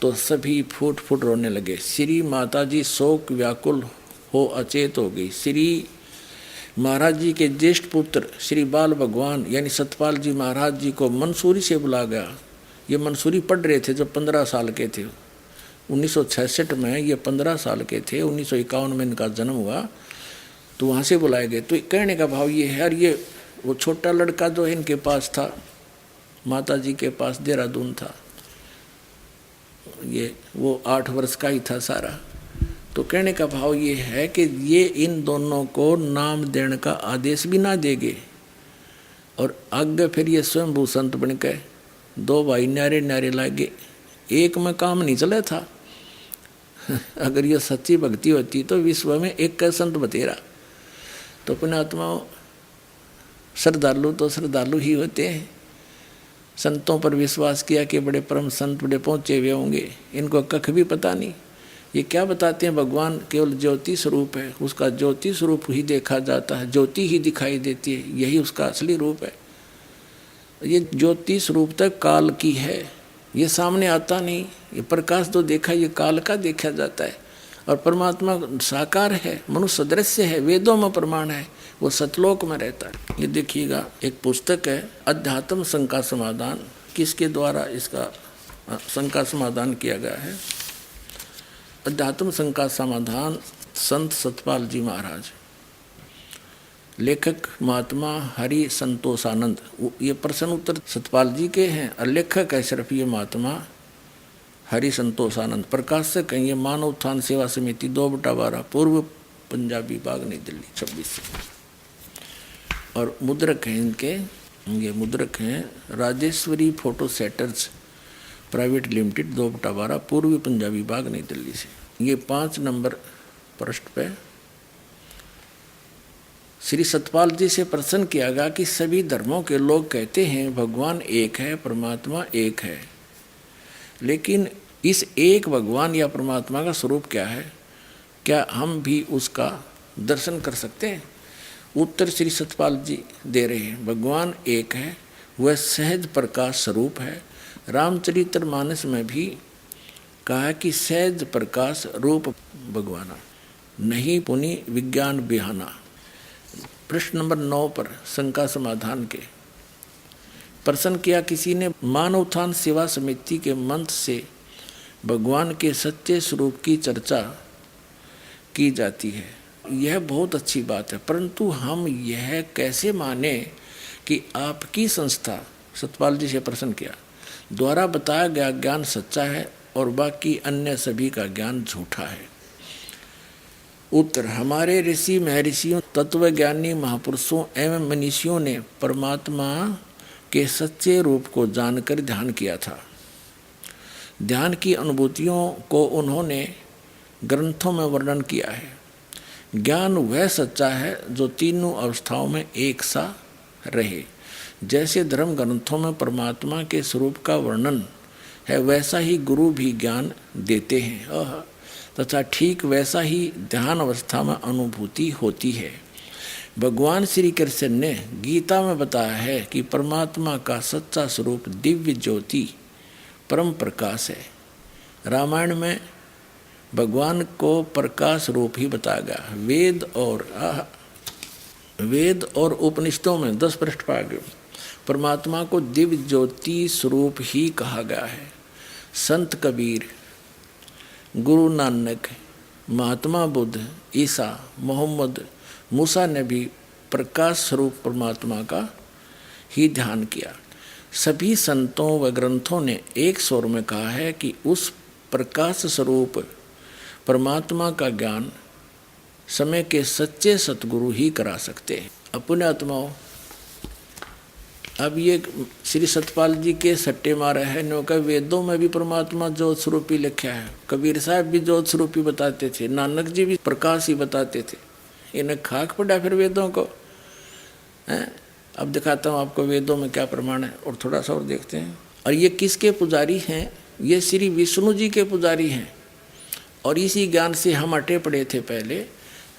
Speaker 2: तो सभी फूट फूट रोने लगे। श्री माता जी शोक व्याकुल हो अचेत हो गई। श्री महाराज जी के ज्येष्ठ पुत्र श्री बाल भगवान यानी सतपाल जी महाराज जी को मंसूरी से बुला गया। ये मंसूरी पढ़ रहे थे जब 15 साल के थे। 1966 में ये 15 साल के थे, 1951 में इनका जन्म हुआ, तो वहाँ से बुलाए गए। तो कहने का भाव ये है, और ये वो छोटा लड़का जो इनके पास था, माता जी के पास देहरादून था, ये वो 8 वर्ष का ही था सारा। तो कहने का भाव ये है कि ये इन दोनों को नाम देने का आदेश भी ना देंगे, और आगे फिर ये स्वयंभू संत बन गए। 2 भाई न्यारे न्यारे लागे, एक में काम नहीं चला था। अगर ये सच्ची भक्ति होती तो विश्व में एक का संत बतेरा। तो पुण्यात्माओं, श्रद्धालु तो श्रद्धालु ही होते हैं। संतों पर विश्वास किया कि बड़े परम संत बड़े पहुँचे हुए होंगे, इनको कख भी पता नहीं। ये क्या बताते हैं, भगवान केवल ज्योति स्वरूप है, उसका ज्योति स्वरूप ही देखा जाता है, ज्योति ही दिखाई देती है, यही उसका असली रूप है। ये ज्योति स्वरूप तक काल की है, ये सामने आता नहीं। ये प्रकाश जो देखा ये काल का देखा जाता है, और परमात्मा साकार है, मनुष्य सदृश्य है, वेदों में प्रमाण है। वो सतलोक में रहता है। ये देखिएगा, एक पुस्तक है अध्यात्म शंका समाधान, किसके द्वारा इसका शंका समाधान किया गया है? अध्यात्म शंका समाधान संत सतपाल जी महाराज, लेखक महात्मा हरि संतोषानंद। ये प्रश्न उत्तर सतपाल जी के हैं और लेखक है सिर्फ ये महात्मा हरि संतोषानंद। प्रकाशक हैं ये मानव उत्थान सेवा समिति 2/12 पूर्व पंजाबी बाग नई दिल्ली 26 से। और मुद्रक हैं इनके, ये मुद्रक हैं Rajeshwari photo setters private limited 2/12 पूर्वी पंजाबी बाग नई दिल्ली से। ये 5 नंबर पृष्ठ पे श्री सतपाल जी से प्रश्न किया गया कि सभी धर्मों के लोग कहते हैं भगवान एक है, परमात्मा एक है, लेकिन इस एक भगवान या परमात्मा का स्वरूप क्या है? क्या हम भी उसका दर्शन कर सकते हैं? उत्तर श्री सतपाल जी दे रहे हैं, भगवान एक है, वह सहज प्रकाश स्वरूप है। रामचरितमानस में भी कहा कि सहज प्रकाश रूप भगवाना, नहीं पुनि विज्ञान बिहाना। प्रश्न नंबर 9 पर शंका समाधान के प्रश्न किया, किसी ने मानव उत्थान सेवा समिति के मंत्र से भगवान के सच्चे स्वरूप की चर्चा की जाती है। यह बहुत अच्छी बात है, परंतु हम यह कैसे माने कि आपकी संस्था, सतपाल जी से प्रश्न किया, द्वारा बताया गया ज्ञान सच्चा है और बाकी अन्य सभी का ज्ञान झूठा है? उत्तर, हमारे ऋषि महर्षियों, तत्वज्ञानी महापुरुषों एवं मनीषियों ने परमात्मा के सच्चे रूप को जानकर ध्यान किया था। ध्यान की अनुभूतियों को उन्होंने ग्रंथों में वर्णन किया है। ज्ञान वह सच्चा है जो तीनों अवस्थाओं में एक सा रहे। जैसे धर्म ग्रंथों में परमात्मा के स्वरूप का वर्णन है, वैसा ही गुरु भी ज्ञान देते हैं तथा ठीक वैसा ही ध्यान अवस्था में अनुभूति होती है। भगवान श्री कृष्ण ने गीता में बताया है कि परमात्मा का सच्चा स्वरूप दिव्य ज्योति परम प्रकाश है। रामायण में भगवान को प्रकाश रूप ही बताया गया। वेद और उपनिषदों में 10 पृष्ठ पागे परमात्मा को दिव्य ज्योति स्वरूप ही कहा गया है। संत कबीर, गुरु नानक, महात्मा बुद्ध, ईसा, मोहम्मद, मूसा ने भी प्रकाश स्वरूप परमात्मा का ही ध्यान किया। सभी संतों व ग्रंथों ने एक स्वर में कहा है कि उस प्रकाश स्वरूप परमात्मा का ज्ञान समय के सच्चे सतगुरु ही करा सकते हैं। अपने आत्माओं, अब ये श्री सतपाल जी के सट्टे मारे हैं नो का वेदों में भी परमात्मा ज्योत स्वरूपी लिखा है। कबीर साहब भी ज्योत स्वरूपी बताते थे, नानक जी भी प्रकाश ही बताते थे। इन्हें खाक पड़ा फिर वेदों को हैं। अब दिखाता हूँ आपको वेदों में क्या प्रमाण है और थोड़ा सा और देखते हैं। और ये किसके पुजारी हैं? ये श्री विष्णु जी के पुजारी हैं और इसी ज्ञान से हम अटे पड़े थे पहले।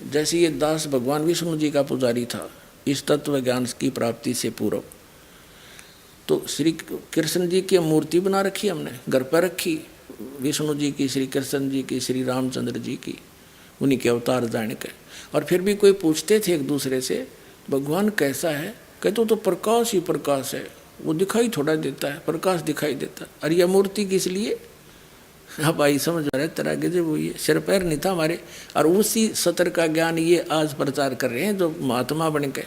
Speaker 2: जैसे ये दास भगवान विष्णु जी का पुजारी था इस तत्व ज्ञान की प्राप्ति से पूर्व, तो श्री कृष्ण जी की मूर्ति बना रखी हमने, घर पर रखी, विष्णु जी की, श्री कृष्ण जी की, श्री रामचंद्र जी की, उन्हीं के अवतार जान के। और फिर भी कोई पूछते थे एक दूसरे से भगवान कैसा है? कहते तो प्रकाश ही प्रकाश है, वो दिखाई थोड़ा देता है, प्रकाश दिखाई देता है। और यह मूर्ति किस लिए? अब आई समझ आ रहा है तरह के जब वो ये सिर पैर नहीं था हमारे, और उसी सतर का ज्ञान ये आज प्रचार कर रहे हैं जो महात्मा बन के।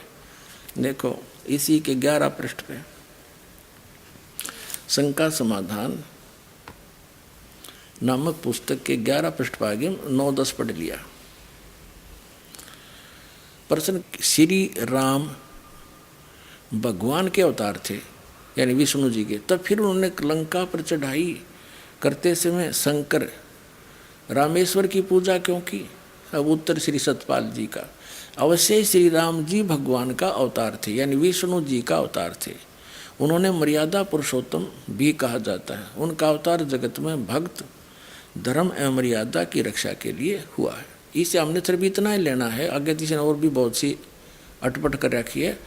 Speaker 2: देखो इसी के 11 पृष्ठ पे शंका समाधान नामक पुस्तक के 11 पृष्ठ पर आगे 9-10 पढ़ लिया। प्रश्न, श्री राम भगवान के अवतार थे यानी विष्णु जी के, तब फिर उन्होंने लंका पर चढ़ाई करते समय शंकर रामेश्वर की पूजा क्यों की? अब उत्तर श्री सतपाल जी का, अवश्य श्री राम जी भगवान का अवतार थे यानी विष्णु जी का अवतार थे। उन्होंने मर्यादा पुरुषोत्तम भी कहा जाता है। उनका अवतार जगत में भक्त, धर्म एवं मर्यादा की रक्षा के लिए हुआ है। इससे हमने सिर्फ इतना ही लेना है, आगे तीसरे और भी बहुत सी अटपट कर रखी है।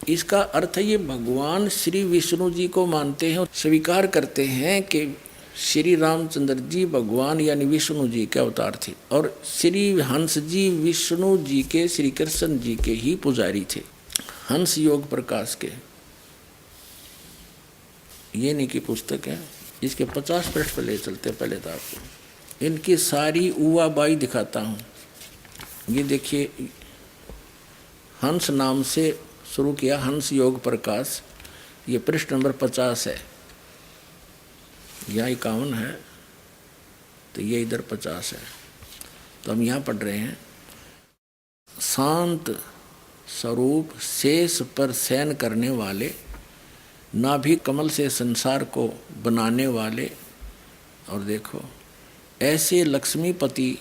Speaker 2: इसका अर्थ ये भगवान श्री विष्णु जी को मानते हैं और स्वीकार करते हैं कि श्री रामचंद्र जी भगवान यानी विष्णु जी के अवतार थे और श्री हंस जी विष्णु जी के, श्री कृष्ण जी के ही पुजारी थे। हंस योग प्रकाश के ये नहीं की पुस्तक है, इसके 50 पृष्ठ पर ले चलते। पहले तो आपको इनकी सारी उवाबाई दिखाता हूँ। ये देखिए, हंस नाम से शुरू किया, हंस योग प्रकाश, ये पृष्ठ नंबर 50 है, यहाँ 51 है, तो ये इधर 50 है। तो हम यहाँ पढ़ रहे हैं, शांत स्वरूप शेष पर शयन करने वाले, नाभि कमल से संसार को बनाने वाले, और देखो ऐसे लक्ष्मीपति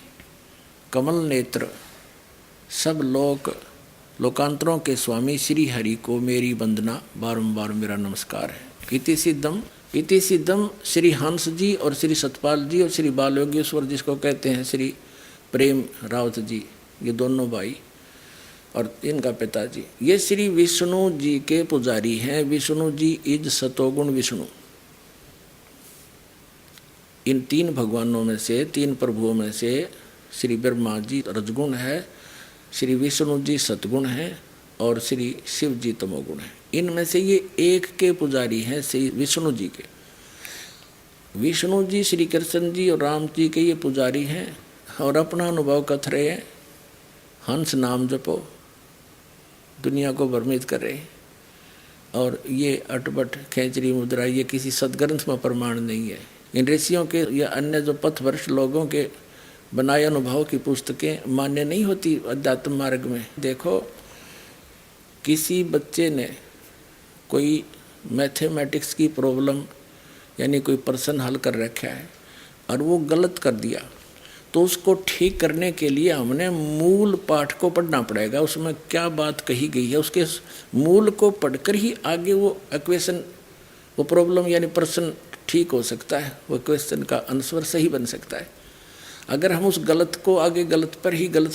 Speaker 2: कमल नेत्र सब लोकांतरों के स्वामी श्री हरि को मेरी वंदना, बारंबार मेरा नमस्कार है। इति सिद्धम श्री हंस जी और श्री सतपाल जी और श्री बाल योगेश्वर जिसको कहते हैं श्री प्रेम रावत जी, ये दोनों भाई और इनका पिताजी, ये श्री विष्णु जी के पुजारी हैं। विष्णु जी इज सतोगुण विष्णु। इन 3 भगवानों में से, 3 प्रभुओं में से श्री ब्रह्मा जी रजगुण है, श्री विष्णु जी सतगुण हैं और श्री शिव जी तमोगुण है। इनमें से ये एक के पुजारी हैं, श्री विष्णु जी के। विष्णु जी श्री कृष्ण जी और राम जी के ये पुजारी हैं और अपना अनुभव कथ रहे हैं। हंस नाम जपो, दुनिया को भ्रमित कर रहे। और ये अटपट खेचरी मुद्रा ये किसी सदग्रंथ में प्रमाण नहीं है। इन ऋषियों के या अन्य जो पथभ्रष्ट लोगों के बनाए अनुभव की पुस्तकें मान्य नहीं होती अध्यात्म मार्ग में। देखो, किसी बच्चे ने कोई मैथमेटिक्स की प्रॉब्लम यानी कोई प्रश्न हल कर रखा है और वो गलत कर दिया, तो उसको ठीक करने के लिए हमने मूल पाठ को पढ़ना पड़ेगा। उसमें क्या बात कही गई है, उसके मूल को पढ़कर ही आगे वो इक्वेशन, वो प्रॉब्लम यानी प्रश्न ठीक हो सकता है, वो क्वेश्चन का आंसर सही बन सकता है। अगर हम उस गलत को आगे गलत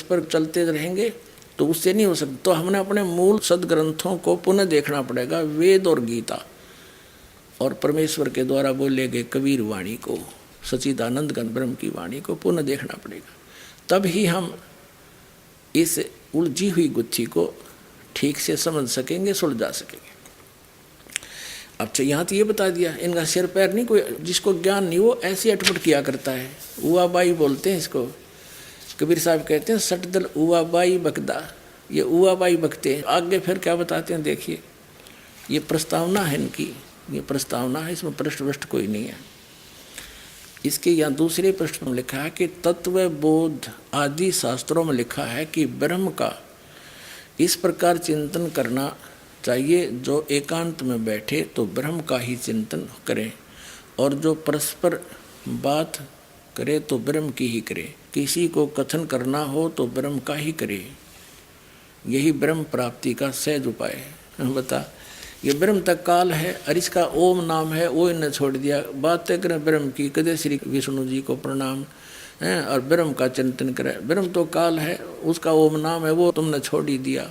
Speaker 2: पर चलते रहेंगे तो उससे नहीं हो सकता। तो हमने अपने मूल सदग्रंथों को पुनः देखना पड़ेगा, वेद और गीता और परमेश्वर के द्वारा बोले गए कबीर वाणी को, सच्चिदानंद घन ब्रह्म की वाणी को पुनः देखना पड़ेगा। तब ही हम इस उलझी हुई गुत्थी को ठीक से समझ सकेंगे, सुलझा सकेंगे। अच्छा, यहाँ तो ये बता दिया, इनका सिर पैर नहीं, कोई जिसको ज्ञान नहीं वो ऐसे अटपट किया करता है। उवाबाई बोलते हैं इसको। कबीर साहब कहते हैं सटदल उवाबाई बकदा, ये उवाबाई बकते हैं। आगे फिर क्या बताते हैं देखिए, ये प्रस्तावना है इनकी, ये प्रस्तावना है, इसमें पृष्ठ कोई नहीं है। इसके यहाँ दूसरे पृष्ठ में लिखा है कि तत्व बोध आदि शास्त्रों में लिखा है कि ब्रह्म का इस प्रकार चिंतन करना चाहिए, जो एकांत में बैठे तो ब्रह्म का ही चिंतन करे और जो परस्पर बात करे तो ब्रह्म की ही करे। किसी को कथन करना हो तो ब्रह्म का ही करे, यही ब्रह्म प्राप्ति का सहज उपाय है। बता, ये ब्रह्म तक काल है और इसका ओम नाम है, वो इन्हें छोड़ दिया। बातें करें ब्रह्म की, कदे श्री विष्णु जी को प्रणाम है और ब्रह्म का चिंतन करें। ब्रह्म तो काल है, उसका ओम नाम है, वो तुमने छोड़ ही दिया।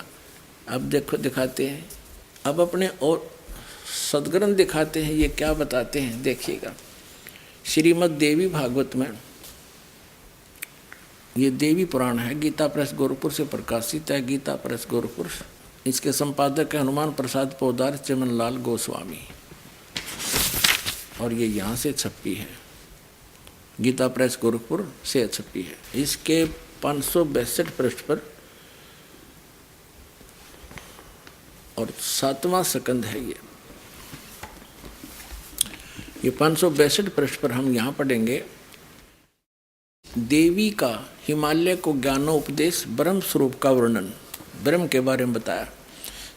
Speaker 2: अब देखो, दिखाते हैं, अब अपने और सदग्रंथ दिखाते हैं, ये क्या बताते हैं देखिएगा। श्रीमद् देवी भागवत में, ये देवी पुराण है, गीता प्रेस गोरखपुर से प्रकाशित है, गीता प्रेस गोरखपुर। इसके संपादक है हनुमान प्रसाद पोदार चमनलाल गोस्वामी और ये यहाँ से छपी है, गीता प्रेस गोरखपुर से छपी है। इसके 562 पृष्ठ पर और 7वां स्कंद है ये 562 पृष्ठ पर हम यहाँ पढ़ेंगे। देवी का हिमालय को ज्ञानोपदेश, ब्रह्म स्वरूप का वर्णन, ब्रह्म के बारे में बताया।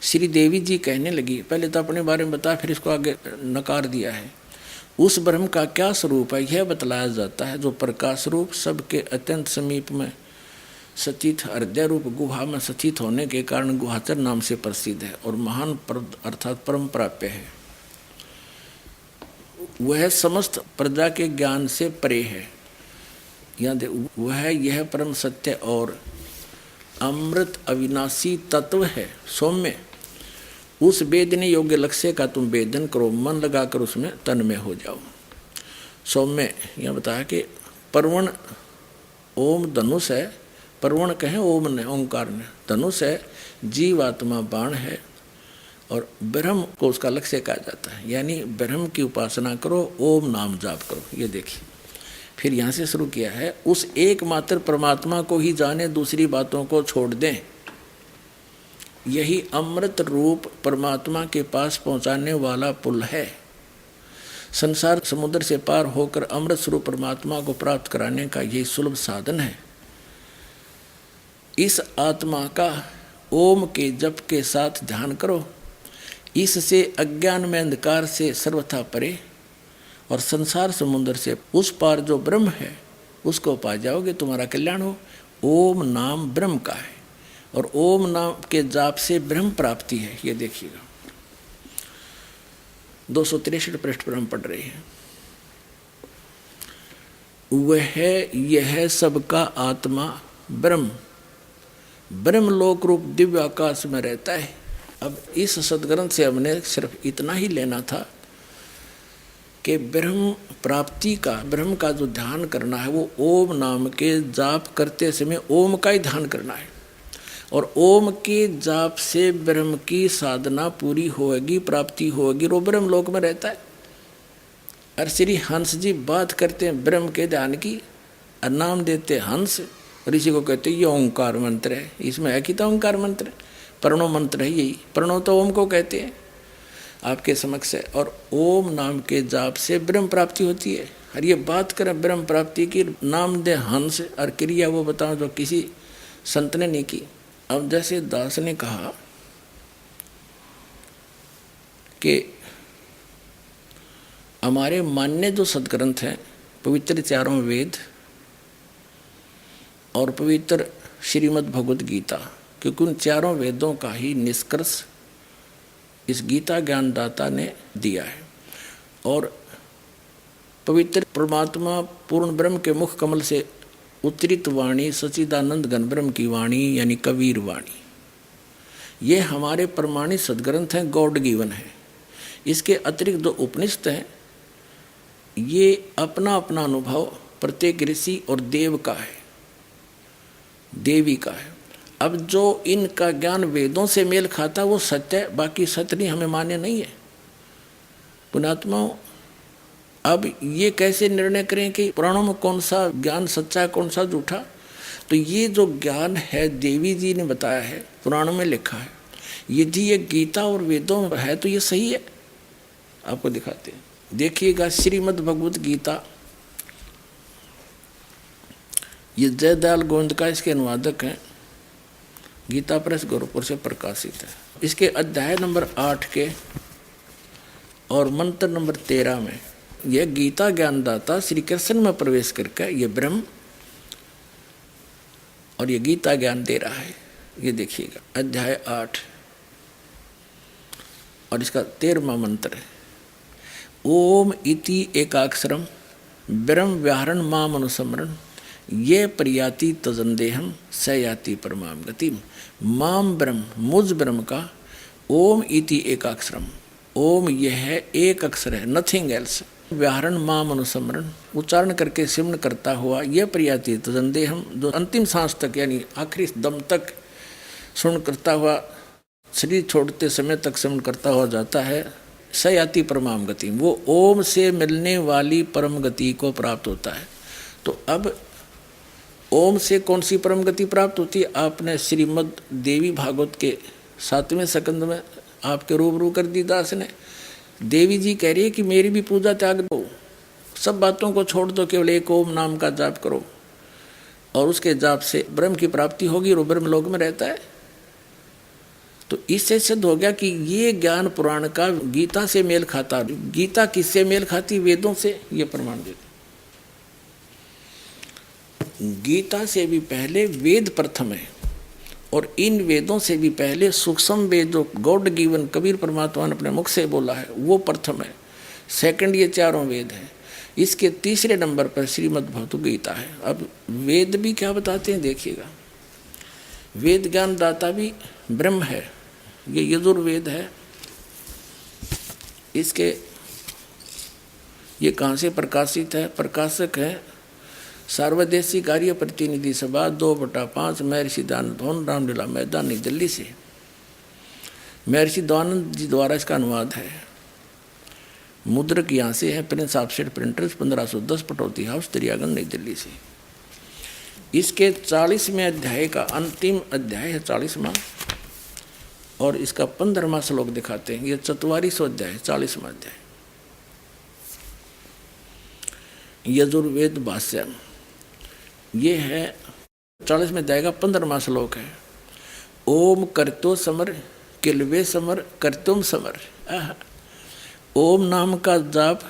Speaker 2: श्री देवी जी कहने लगी, पहले तो अपने बारे में बताया, फिर इसको आगे नकार दिया है। उस ब्रह्म का क्या स्वरूप है यह बतलाया जाता है, जो प्रकाश रूप, सबके अत्यंत समीप में सचित हृदय रूप गुहा में सचित होने के कारण गुहाचर नाम से प्रसिद्ध है और महान अर्थात परम प्राप्य है। वह समस्त प्रजा के ज्ञान से परे है, वह यह परम सत्य और अमृत अविनाशी तत्व है। सौम्य, उस वेदने योग्य लक्ष्य का तुम वेदन करो, मन लगाकर उसमें तन्मय हो जाओ। सौम्य यहाँ बताया कि परवण ओम धनुष है, परवण कहें ओम ने, ओंकार ने, धनुष है, जीवात्मा बाण है, और ब्रह्म को उसका लक्ष्य कहा जाता है। यानी ब्रह्म की उपासना करो, ओम नाम जाप करो। ये देखिए, फिर यहाँ से शुरू किया है, उस एकमात्र परमात्मा को ही जाने, दूसरी बातों को छोड़ दें। यही अमृत रूप परमात्मा के पास पहुँचाने वाला पुल है। संसार समुद्र से पार होकर अमृत स्वरूप परमात्मा को प्राप्त कराने का यही सुलभ साधन है। इस आत्मा का ओम के जप के साथ ध्यान करो। इससे अज्ञान में अंधकार से सर्वथा परे और संसार समुद्र से उस पार जो ब्रह्म है उसको पा जाओगे, तुम्हारा कल्याण हो। ओम नाम ब्रह्म का है और ओम नाम के जाप से ब्रह्म प्राप्ति है। ये देखिएगा 263 पृष्ठ पर हम पढ़ रहे हैं। वह यह सबका आत्मा ब्रह्म ब्रह्मलोक रूप दिव्य आकाश में रहता है। अब इस सदग्रंथ से हमने सिर्फ इतना ही लेना था कि ब्रह्म प्राप्ति का, ब्रह्म का जो ध्यान करना है वो ओम नाम के जाप करते समय ओम का ही ध्यान करना है, और ओम के जाप से ब्रह्म की साधना पूरी होगी, प्राप्ति होगी, वो ब्रह्म लोक में रहता है। और श्री हंस जी बात करते हैं ब्रह्म के ध्यान की, और नाम देते हंस, और इसी को कहते हैं ये ओंकार मंत्र है। इसमें है कि तो ओंकार मंत्र, प्रणव मंत्र है यही। प्रणव तो ओम को कहते हैं आपके समक्ष है, और ओम नाम के जाप से ब्रह्म प्राप्ति होती है। और ये बात करें ब्रह्म प्राप्ति की, नाम दे हंस, और क्रिया वो बताओ जो किसी संत ने नहीं की। अब जैसे दास ने कहा कि हमारे मान्य जो सदग्रंथ हैं, पवित्र चारों वेद और पवित्र श्रीमद् भगवद गीता, क्योंकि उन चारों वेदों का ही निष्कर्ष इस गीता ज्ञानदाता ने दिया है। और पवित्र परमात्मा पूर्ण ब्रह्म के मुख कमल से उत्तरित वाणी सच्चिदानंद घन ब्रह्म की वाणी यानी कबीर वाणी, ये हमारे प्रमाणित सदग्रंथ हैं, गॉड गिवन है। इसके अतिरिक्त जो उपनिषद हैं ये अपना अपना अनुभव प्रत्येक ऋषि और देव का है, देवी का है। अब जो इनका ज्ञान वेदों से मेल खाता वो सत्य है, बाकी सत्य नहीं, हमें मान्य नहीं है। पुण्यात्माओं, अब ये कैसे निर्णय करें कि पुराणों में कौन सा ज्ञान सच्चा है, कौन सा झूठा? तो ये जो ज्ञान है देवी जी ने बताया है, पुराणों में लिखा है, यदि ये गीता और वेदों में है तो ये सही है। आपको दिखाते हैं, देखिएगा श्रीमद् भगवद गीता, ये जयदयाल गोविंद का इसके अनुवादक हैं, गीता प्रेस गोरखपुर से प्रकाशित है। इसके अध्याय नंबर 8 के और मंत्र नंबर 13 में यह गीता ज्ञानदाता श्री कृष्ण में प्रवेश करके ये ब्रह्म और ये गीता ज्ञान दे रहा है। ये देखिएगा अध्याय 8 और इसका 13वां मंत्र है, ओम इति एकाक्षरम ब्रह्म व्याहरण माम अनुस्मरण ये प्रयाति तजंदेहम स याति परमाम गतिम। माम ब्रह्म, मुझ ब्रह्म का ओम इति एकाक्षरम, ओम यह है एक अक्षर है, नथिंग एल्स। व्याहरण माम अनुस्मरण, उच्चारण करके सिमरण करता हुआ, यह प्रयाति तजंदेहम, जो अंतिम सांस तक यानी आखिरी दम तक सुन करता हुआ, शरीर छोड़ते समय तक सिमरण करता हुआ जाता है, स याति परमाम गति, वो ओम से मिलने वाली परम गति को प्राप्त होता है। तो अब ओम से कौन सी परम गति प्राप्त होती है? आपने श्रीमद् देवी भागवत के 7वें स्कंद में आपके रूबरू कर दी दास ने। देवी जी कह रही है कि मेरी भी पूजा त्याग दो, सब बातों को छोड़ दो, केवल एक ओम नाम का जाप करो और उसके जाप से ब्रह्म की प्राप्ति होगी, और ब्रह्म लोक में रहता है। तो इससे सिद्ध हो गया कि ये ज्ञान पुराण का गीता से मेल खाता। गीता किससे मेल खाती? वेदों से। ये प्रमाण देते, गीता से भी पहले वेद प्रथम है, और इन वेदों से भी पहले सूक्ष्म वेद जो गॉड गिवन कबीर परमात्मा ने अपने मुख से बोला है वो प्रथम है। सेकंड ये चारों वेद हैं। इसके तीसरे नंबर पर श्रीमद् भगवद गीता है। अब वेद भी क्या बताते हैं देखिएगा। वेद ज्ञान दाता भी ब्रह्म है, ये यजुर्वेद है। इसके ये कहाँ से प्रकाशित है? प्रकाशक है सार्वदेशी कार्य प्रतिनिधि सभा 2/5 महर्षि दयानंद भवन रामलीला मैदान नई दिल्ली से। महर्षि दयानंद जी द्वारा इसका अनुवाद है। मुद्रक यहाँ से है prince offset printers 1510 Pataudi house Daryaganj Nai Delhi से। इसके 40वें अध्याय का अंतिम अध्याय है 40वां और इसका 15वां श्लोक दिखाते हैं। ये 44वां अध्याय 40वां अध्याय यजुर्वेद भाष्य। ये है 40वें अध्याय का 15वां श्लोक है। ओम करतो समर किलवे समर करतुम समर। ओम नाम का जाप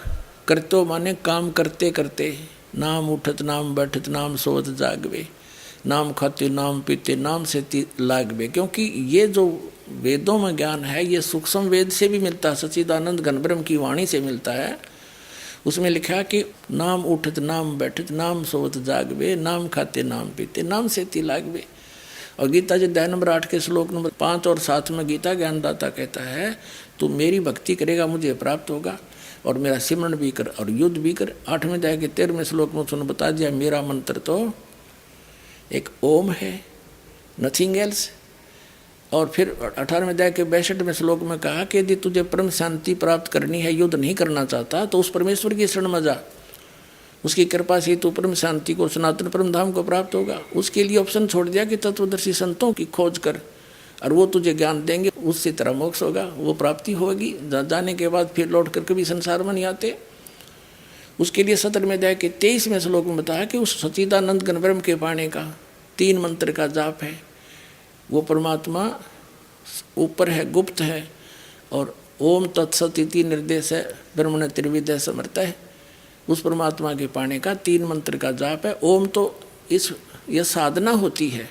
Speaker 2: करतो माने काम करते करते, नाम उठत नाम बैठत नाम सोवत जागवे, नाम खाते नाम पीते नाम से लागवे। क्योंकि ये जो वेदों में ज्ञान है ये सूक्ष्म वेद से भी मिलता है, सच्चिदानंद घन ब्रह्म की वाणी से मिलता है। उसमें लिखा कि नाम उठत नाम बैठत नाम सोवत जागवे, नाम खाते नाम पीते नाम से लागवे। और गीता जी अध्याय नंबर 8 के श्लोक नंबर 5 और 7 में गीता ज्ञानदाता कहता है तू मेरी भक्ति करेगा मुझे प्राप्त होगा और मेरा सिमरण भी कर और युद्ध भी कर। 8वें अध्याय के 13वें श्लोक में उसने बता दिया मेरा मंत्र तो एक ओम है, नथिंग एल्स। और फिर 18वें अध्याय के 62वें श्लोक में कहा कि यदि तुझे परम शांति प्राप्त करनी है, युद्ध नहीं करना चाहता, तो उस परमेश्वर की शरण में जा, उसकी कृपा से तू परम शांति को सनातन परम धाम को प्राप्त होगा। उसके लिए ऑप्शन छोड़ दिया कि तत्वदर्शी संतों की खोज कर और वो तुझे ज्ञान देंगे, उससे तेरा मोक्ष होगा, वो प्राप्ति होगी। जाने के बाद फिर लौट कर कभी संसार में नहीं आते। उसके लिए 17वें अध्याय के 23वें श्लोक में बताया कि उस सच्चिदानंद घन ब्रह्म के पाने का 3 मंत्र का जाप है। वो परमात्मा ऊपर है, गुप्त है और ओम तत्सत इति निर्देश है, ब्रह्मण त्रिविध समर्थ है। उस परमात्मा के पाने का 3 मंत्र का जाप है। ओम तो यह साधना होती है।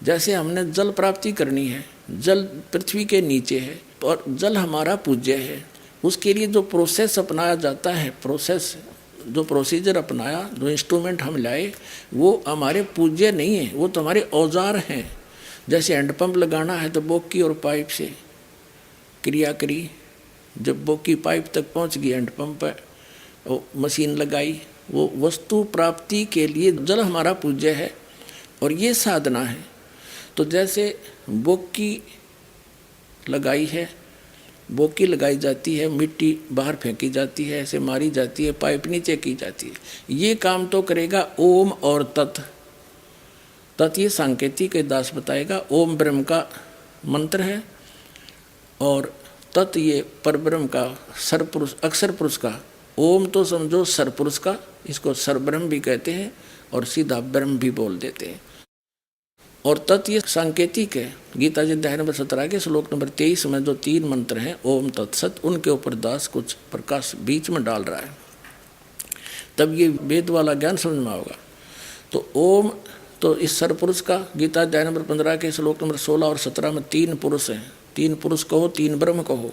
Speaker 2: जैसे हमने जल प्राप्ति करनी है, जल पृथ्वी के नीचे है और जल हमारा पूज्य है। उसके लिए जो प्रोसेस अपनाया जाता है, जो प्रोसीजर अपनाया, जो इंस्ट्रूमेंट हम लाए, वो हमारे पूज्य नहीं है, वो तो हमारे औजार हैं। जैसे हैंडपम्प लगाना है तो बोकी और पाइप से क्रिया करी, जब बोकी पाइप तक पहुंच गई, हैंडपम्प पर वो मशीन लगाई। वो वस्तु प्राप्ति के लिए जल हमारा पूज्य है और ये साधना है। तो जैसे बोकी लगाई है, बोकी लगाई जाती है, मिट्टी बाहर फेंकी जाती है, ऐसे मारी जाती है, पाइप नीचे की जाती है। ये काम तो करेगा ओम और तत्। तत् ये सांकेतिक के दास बताएगा। ओम ब्रह्म का मंत्र है और तत् ये परब्रह्म का सरपुरुष, अक्षर पुरुष का। ओम तो समझो सरपुरुष का, इसको सरब्रह्म भी कहते हैं और सीधा ब्रह्म भी बोल देते हैं। और तत् ये सांकेतिक है। गीता जी अध्याय नंबर 17 के श्लोक नंबर 23 में जो 3 मंत्र हैं ओम तत्सत, उनके ऊपर दास कुछ प्रकाश बीच में डाल रहा है, तब ये वेद वाला ज्ञान समझ में आओगा। तो ओम तो इस सरपुरुष का, गीता अध्याय नंबर 15 के श्लोक नंबर 16 और 17 में 3 पुरुष हैं। 3 पुरुष कहो, 3 ब्रह्म कहो।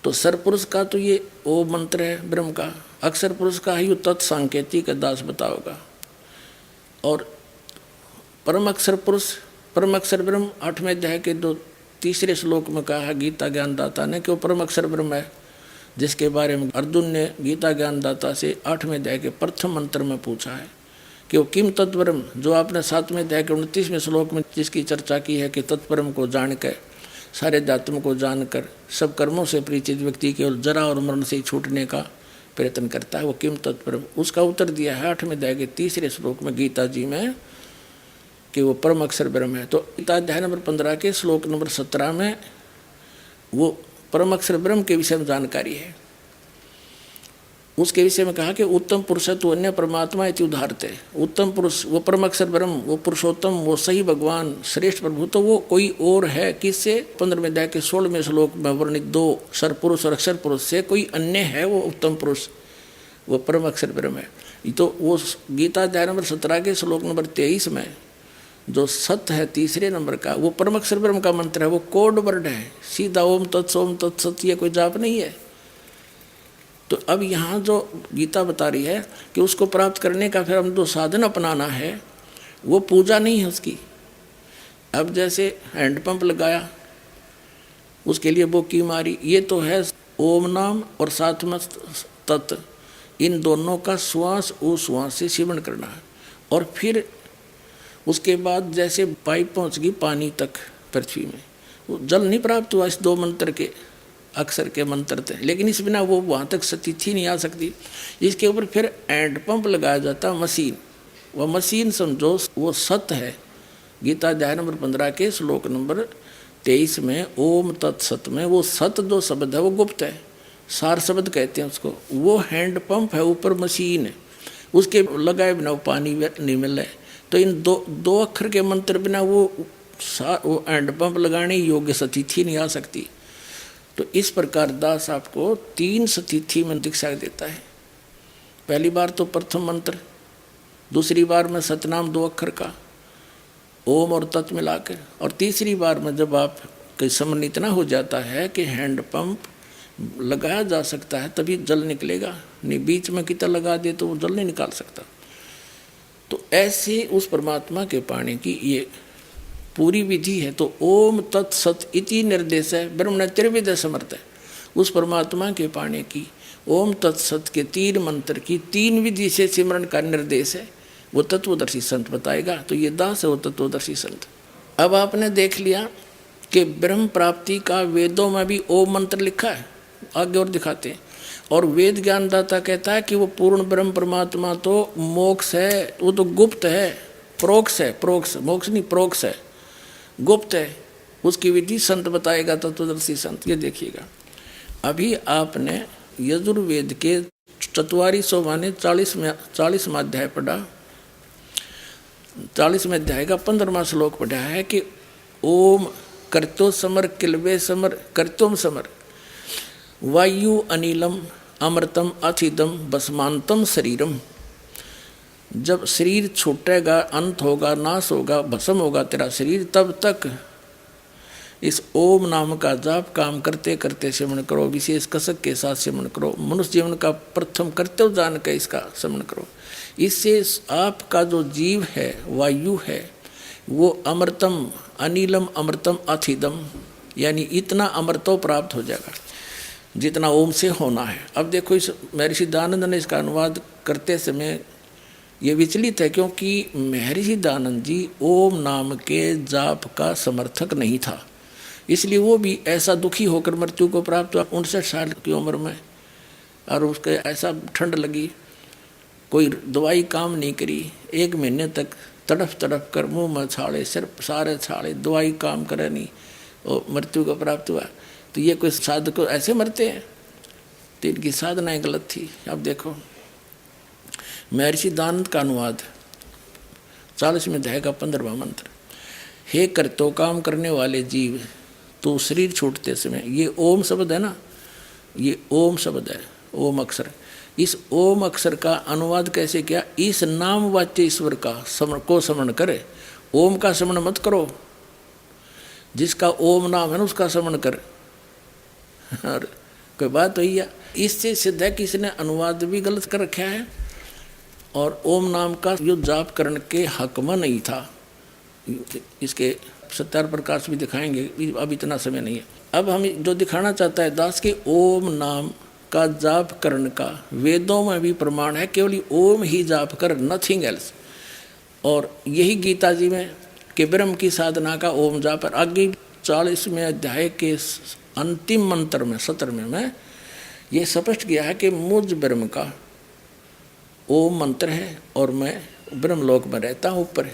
Speaker 2: तो सरपुरुष का तो ये ओम मंत्र है ब्रह्म का, अक्षर पुरुष का है यू तत्सांकेतिक दास बताओगा। और परम अक्षर पुरुष, परम अक्षर ब्रह्म 8वें अध्याय के 3 श्लोक में कहा गीता ज्ञानदाता ने कि वो परम अक्षर ब्रह्म है, जिसके बारे में अर्जुन ने गीता ज्ञानदाता से 8वें अध्याय के प्रथम मंत्र में पूछा है कि वो किम तत्परम, जो आपने 7वें अध्याय के 29वें श्लोक में जिसकी चर्चा की है कि तत्परम को जान कर, सारे अध्यात्म को जानकर सब कर्मों से परिचित व्यक्ति केवल जरा और मरण से छूटने का प्रयत्न करता है, वो किम तत्परम। उसका उत्तर दिया है 8वें अध्याय के 3 श्लोक में गीता जी में कि वो परम अक्षर ब्रह्म है। तो गीता अध्याय नंबर 15 के श्लोक नंबर 17 में वो परम अक्षर ब्रह्म के विषय में जानकारी है। उसके विषय में कहा कि उत्तम पुरुषत्व अन्य परमात्मा इति उदाहरते। उत्तम पुरुष वो परम अक्षर ब्रह्म, वो पुरुषोत्तम, वो सही भगवान, श्रेष्ठ प्रभु, तो वो कोई और है किससे? 15वें अध्याय के 16वें श्लोक में वर्णित 2 सरपुरुष और अक्षर पुरुष से कोई अन्य है वो उत्तम पुरुष, वो परम अक्षर ब्रह्म है। तो वो गीता अध्याय नंबर 17 के श्लोक नंबर 23 में जो सत्य है 3 नंबर का, वो परम अक्षर ब्रह्म का मंत्र है, वो कोड वर्ड है, सीधा ओम तत्सोम तत्सत, ये कोई जाप नहीं है। तो अब यहाँ जो गीता बता रही है कि उसको प्राप्त करने का फिर हम जो साधन अपनाना है वो पूजा नहीं है उसकी। अब जैसे हैंडपम्प लगाया, उसके लिए बोकी मारी, ये तो है ओम नाम और साथ में तत्, इन दोनों का श्वास उश्वास से सेवन करना है। और फिर उसके बाद जैसे पाइप पहुंच गई पानी तक पृथ्वी में, वो जल नहीं प्राप्त हुआ इस 2 मंत्र के अक्षर के मंत्र थे, लेकिन इस बिना वो वहाँ तक स्थिति नहीं आ सकती। इसके ऊपर फिर एंड पंप लगाया जाता मशीन। वह मशीन समझो वो सत है। गीता अध्याय नंबर 15 के श्लोक नंबर 23 में ओम तत्सत में वो सत जो शब्द है वो गुप्त है, सार शब्द कहते हैं उसको। वो हैंड पंप है, ऊपर मशीन है, उसके लगाए बिना वो पानी नहीं मिल रहा है। तो इन दो अक्षर के मंत्र बिना वो हैंड पंप लगाने योग्य स्थिति नहीं आ सकती। तो इस प्रकार दास आपको 3 स्थिति में दीक्षा देता है। पहली बार तो प्रथम मंत्र, दूसरी बार में सतनाम 2 अक्षर का ओम और तत् मिलाकर, और तीसरी बार में जब आप कहीं समन इतना हो जाता है कि हैंड पंप लगाया जा सकता है तभी जल निकलेगा, नहीं बीच में कितना लगा दे तो वो जल नहीं निकाल सकता। तो ऐसे उस परमात्मा के पाने की ये पूरी विधि है। तो ओम तत्सत इति निर्देश है, ब्रह्म त्रिविध समर्थ है। उस परमात्मा के पाने की ओम तत्सत के 3 मंत्र की 3 विधि से सिमरन का निर्देश है। वो तत्वदर्शी संत बताएगा। तो ये दास है वो तत्वदर्शी संत। अब आपने देख लिया कि ब्रह्म प्राप्ति का वेदों में भी ओम मंत्र लिखा है, आगे और दिखाते हैं। और वेद ज्ञानदाता कहता है कि वो पूर्ण ब्रह्म परमात्मा तो मोक्ष है, वो तो गुप्त है, प्रोक्ष है, प्रोक्ष मोक्ष नहीं प्रोक्ष है, गुप्त है। उसकी विधि संत बताएगा तत्वदर्शी संत। ये देखिएगा, अभी आपने यजुर्वेद के 4400 माने 40वां अध्याय पढ़ा, 40वें अध्याय का 15वां श्लोक पढ़ा है कि ओम कर्तो समर किलवे समर कर्तुम समर वायु अनिलम अमृतम अथिदम भस्मांतम शरीरम। जब शरीर छूटेगा, अंत होगा, नाश होगा, भस्म होगा तेरा शरीर, तब तक इस ओम नाम का जाप काम करते करते सेवन करो, विशेष कसक के साथ सेवन करो। मनुष्य जीवन का प्रथम कर्तव्य जान के इसका सेवन करो। इससे आपका जो जीव है, वायु है, वो अमृतम अनिलम अमृतम अथिदम, यानी इतना अमृतो प्राप्त हो जाएगा जितना ओम से होना है। अब देखो, इस महर्षि दयानंद ने इसका अनुवाद करते समय ये विचलित है, क्योंकि महर्षि दयानंद जी ओम नाम के जाप का समर्थक नहीं था, इसलिए वो भी ऐसा दुखी होकर मृत्यु को प्राप्त हुआ 59 साल की उम्र में। और उसके ऐसा ठंड लगी, कोई दवाई काम नहीं करी, 1 महीने तक तड़फ तड़फ कर मुँह में छाले, सिर्फ सारे छाले, दवाई काम करे नहीं, और मृत्यु को प्राप्त हुआ। तो ये कोई साधक ऐसे मरते हैं? तो इनकी साधनाएं गलत थी। अब देखो, महर्षि दयानंद का अनुवाद 40वें अध्याय का 15वां मंत्र, हे कर्तो काम करने वाले जीव, तो शरीर छूटते समय, ये ओम शब्द है ना, ये ओम शब्द है, ओम अक्षर। इस ओम अक्षर का अनुवाद कैसे किया? इस नाम वाच्य ईश्वर का को स्मरण करे। ओम का स्मरण मत करो, जिसका ओम नाम है ना उसका स्मरण कर। और कोई बात हुई है? इससे सिद्ध है कि इसने अनुवाद भी गलत कर रखा है, और ओम नाम का जो जाप करने के हक में नहीं था। इसके सत्यार प्रकाश भी दिखाएंगे, अब इतना समय नहीं है। अब हम जो दिखाना चाहता है दास के ओम नाम का जाप करने का वेदों में भी प्रमाण है, केवल ओम ही जाप कर, नथिंग एल्स। और यही गीता जी में कि ब्रह्म की साधना का ओम जाप। आगे 40वें अध्याय के अंतिम मंत्र में 17वें में ये स्पष्ट किया है कि मुझ ब्रह्म का ओम मंत्र है और मैं ब्रह्मलोक में रहता हूँ ऊपर,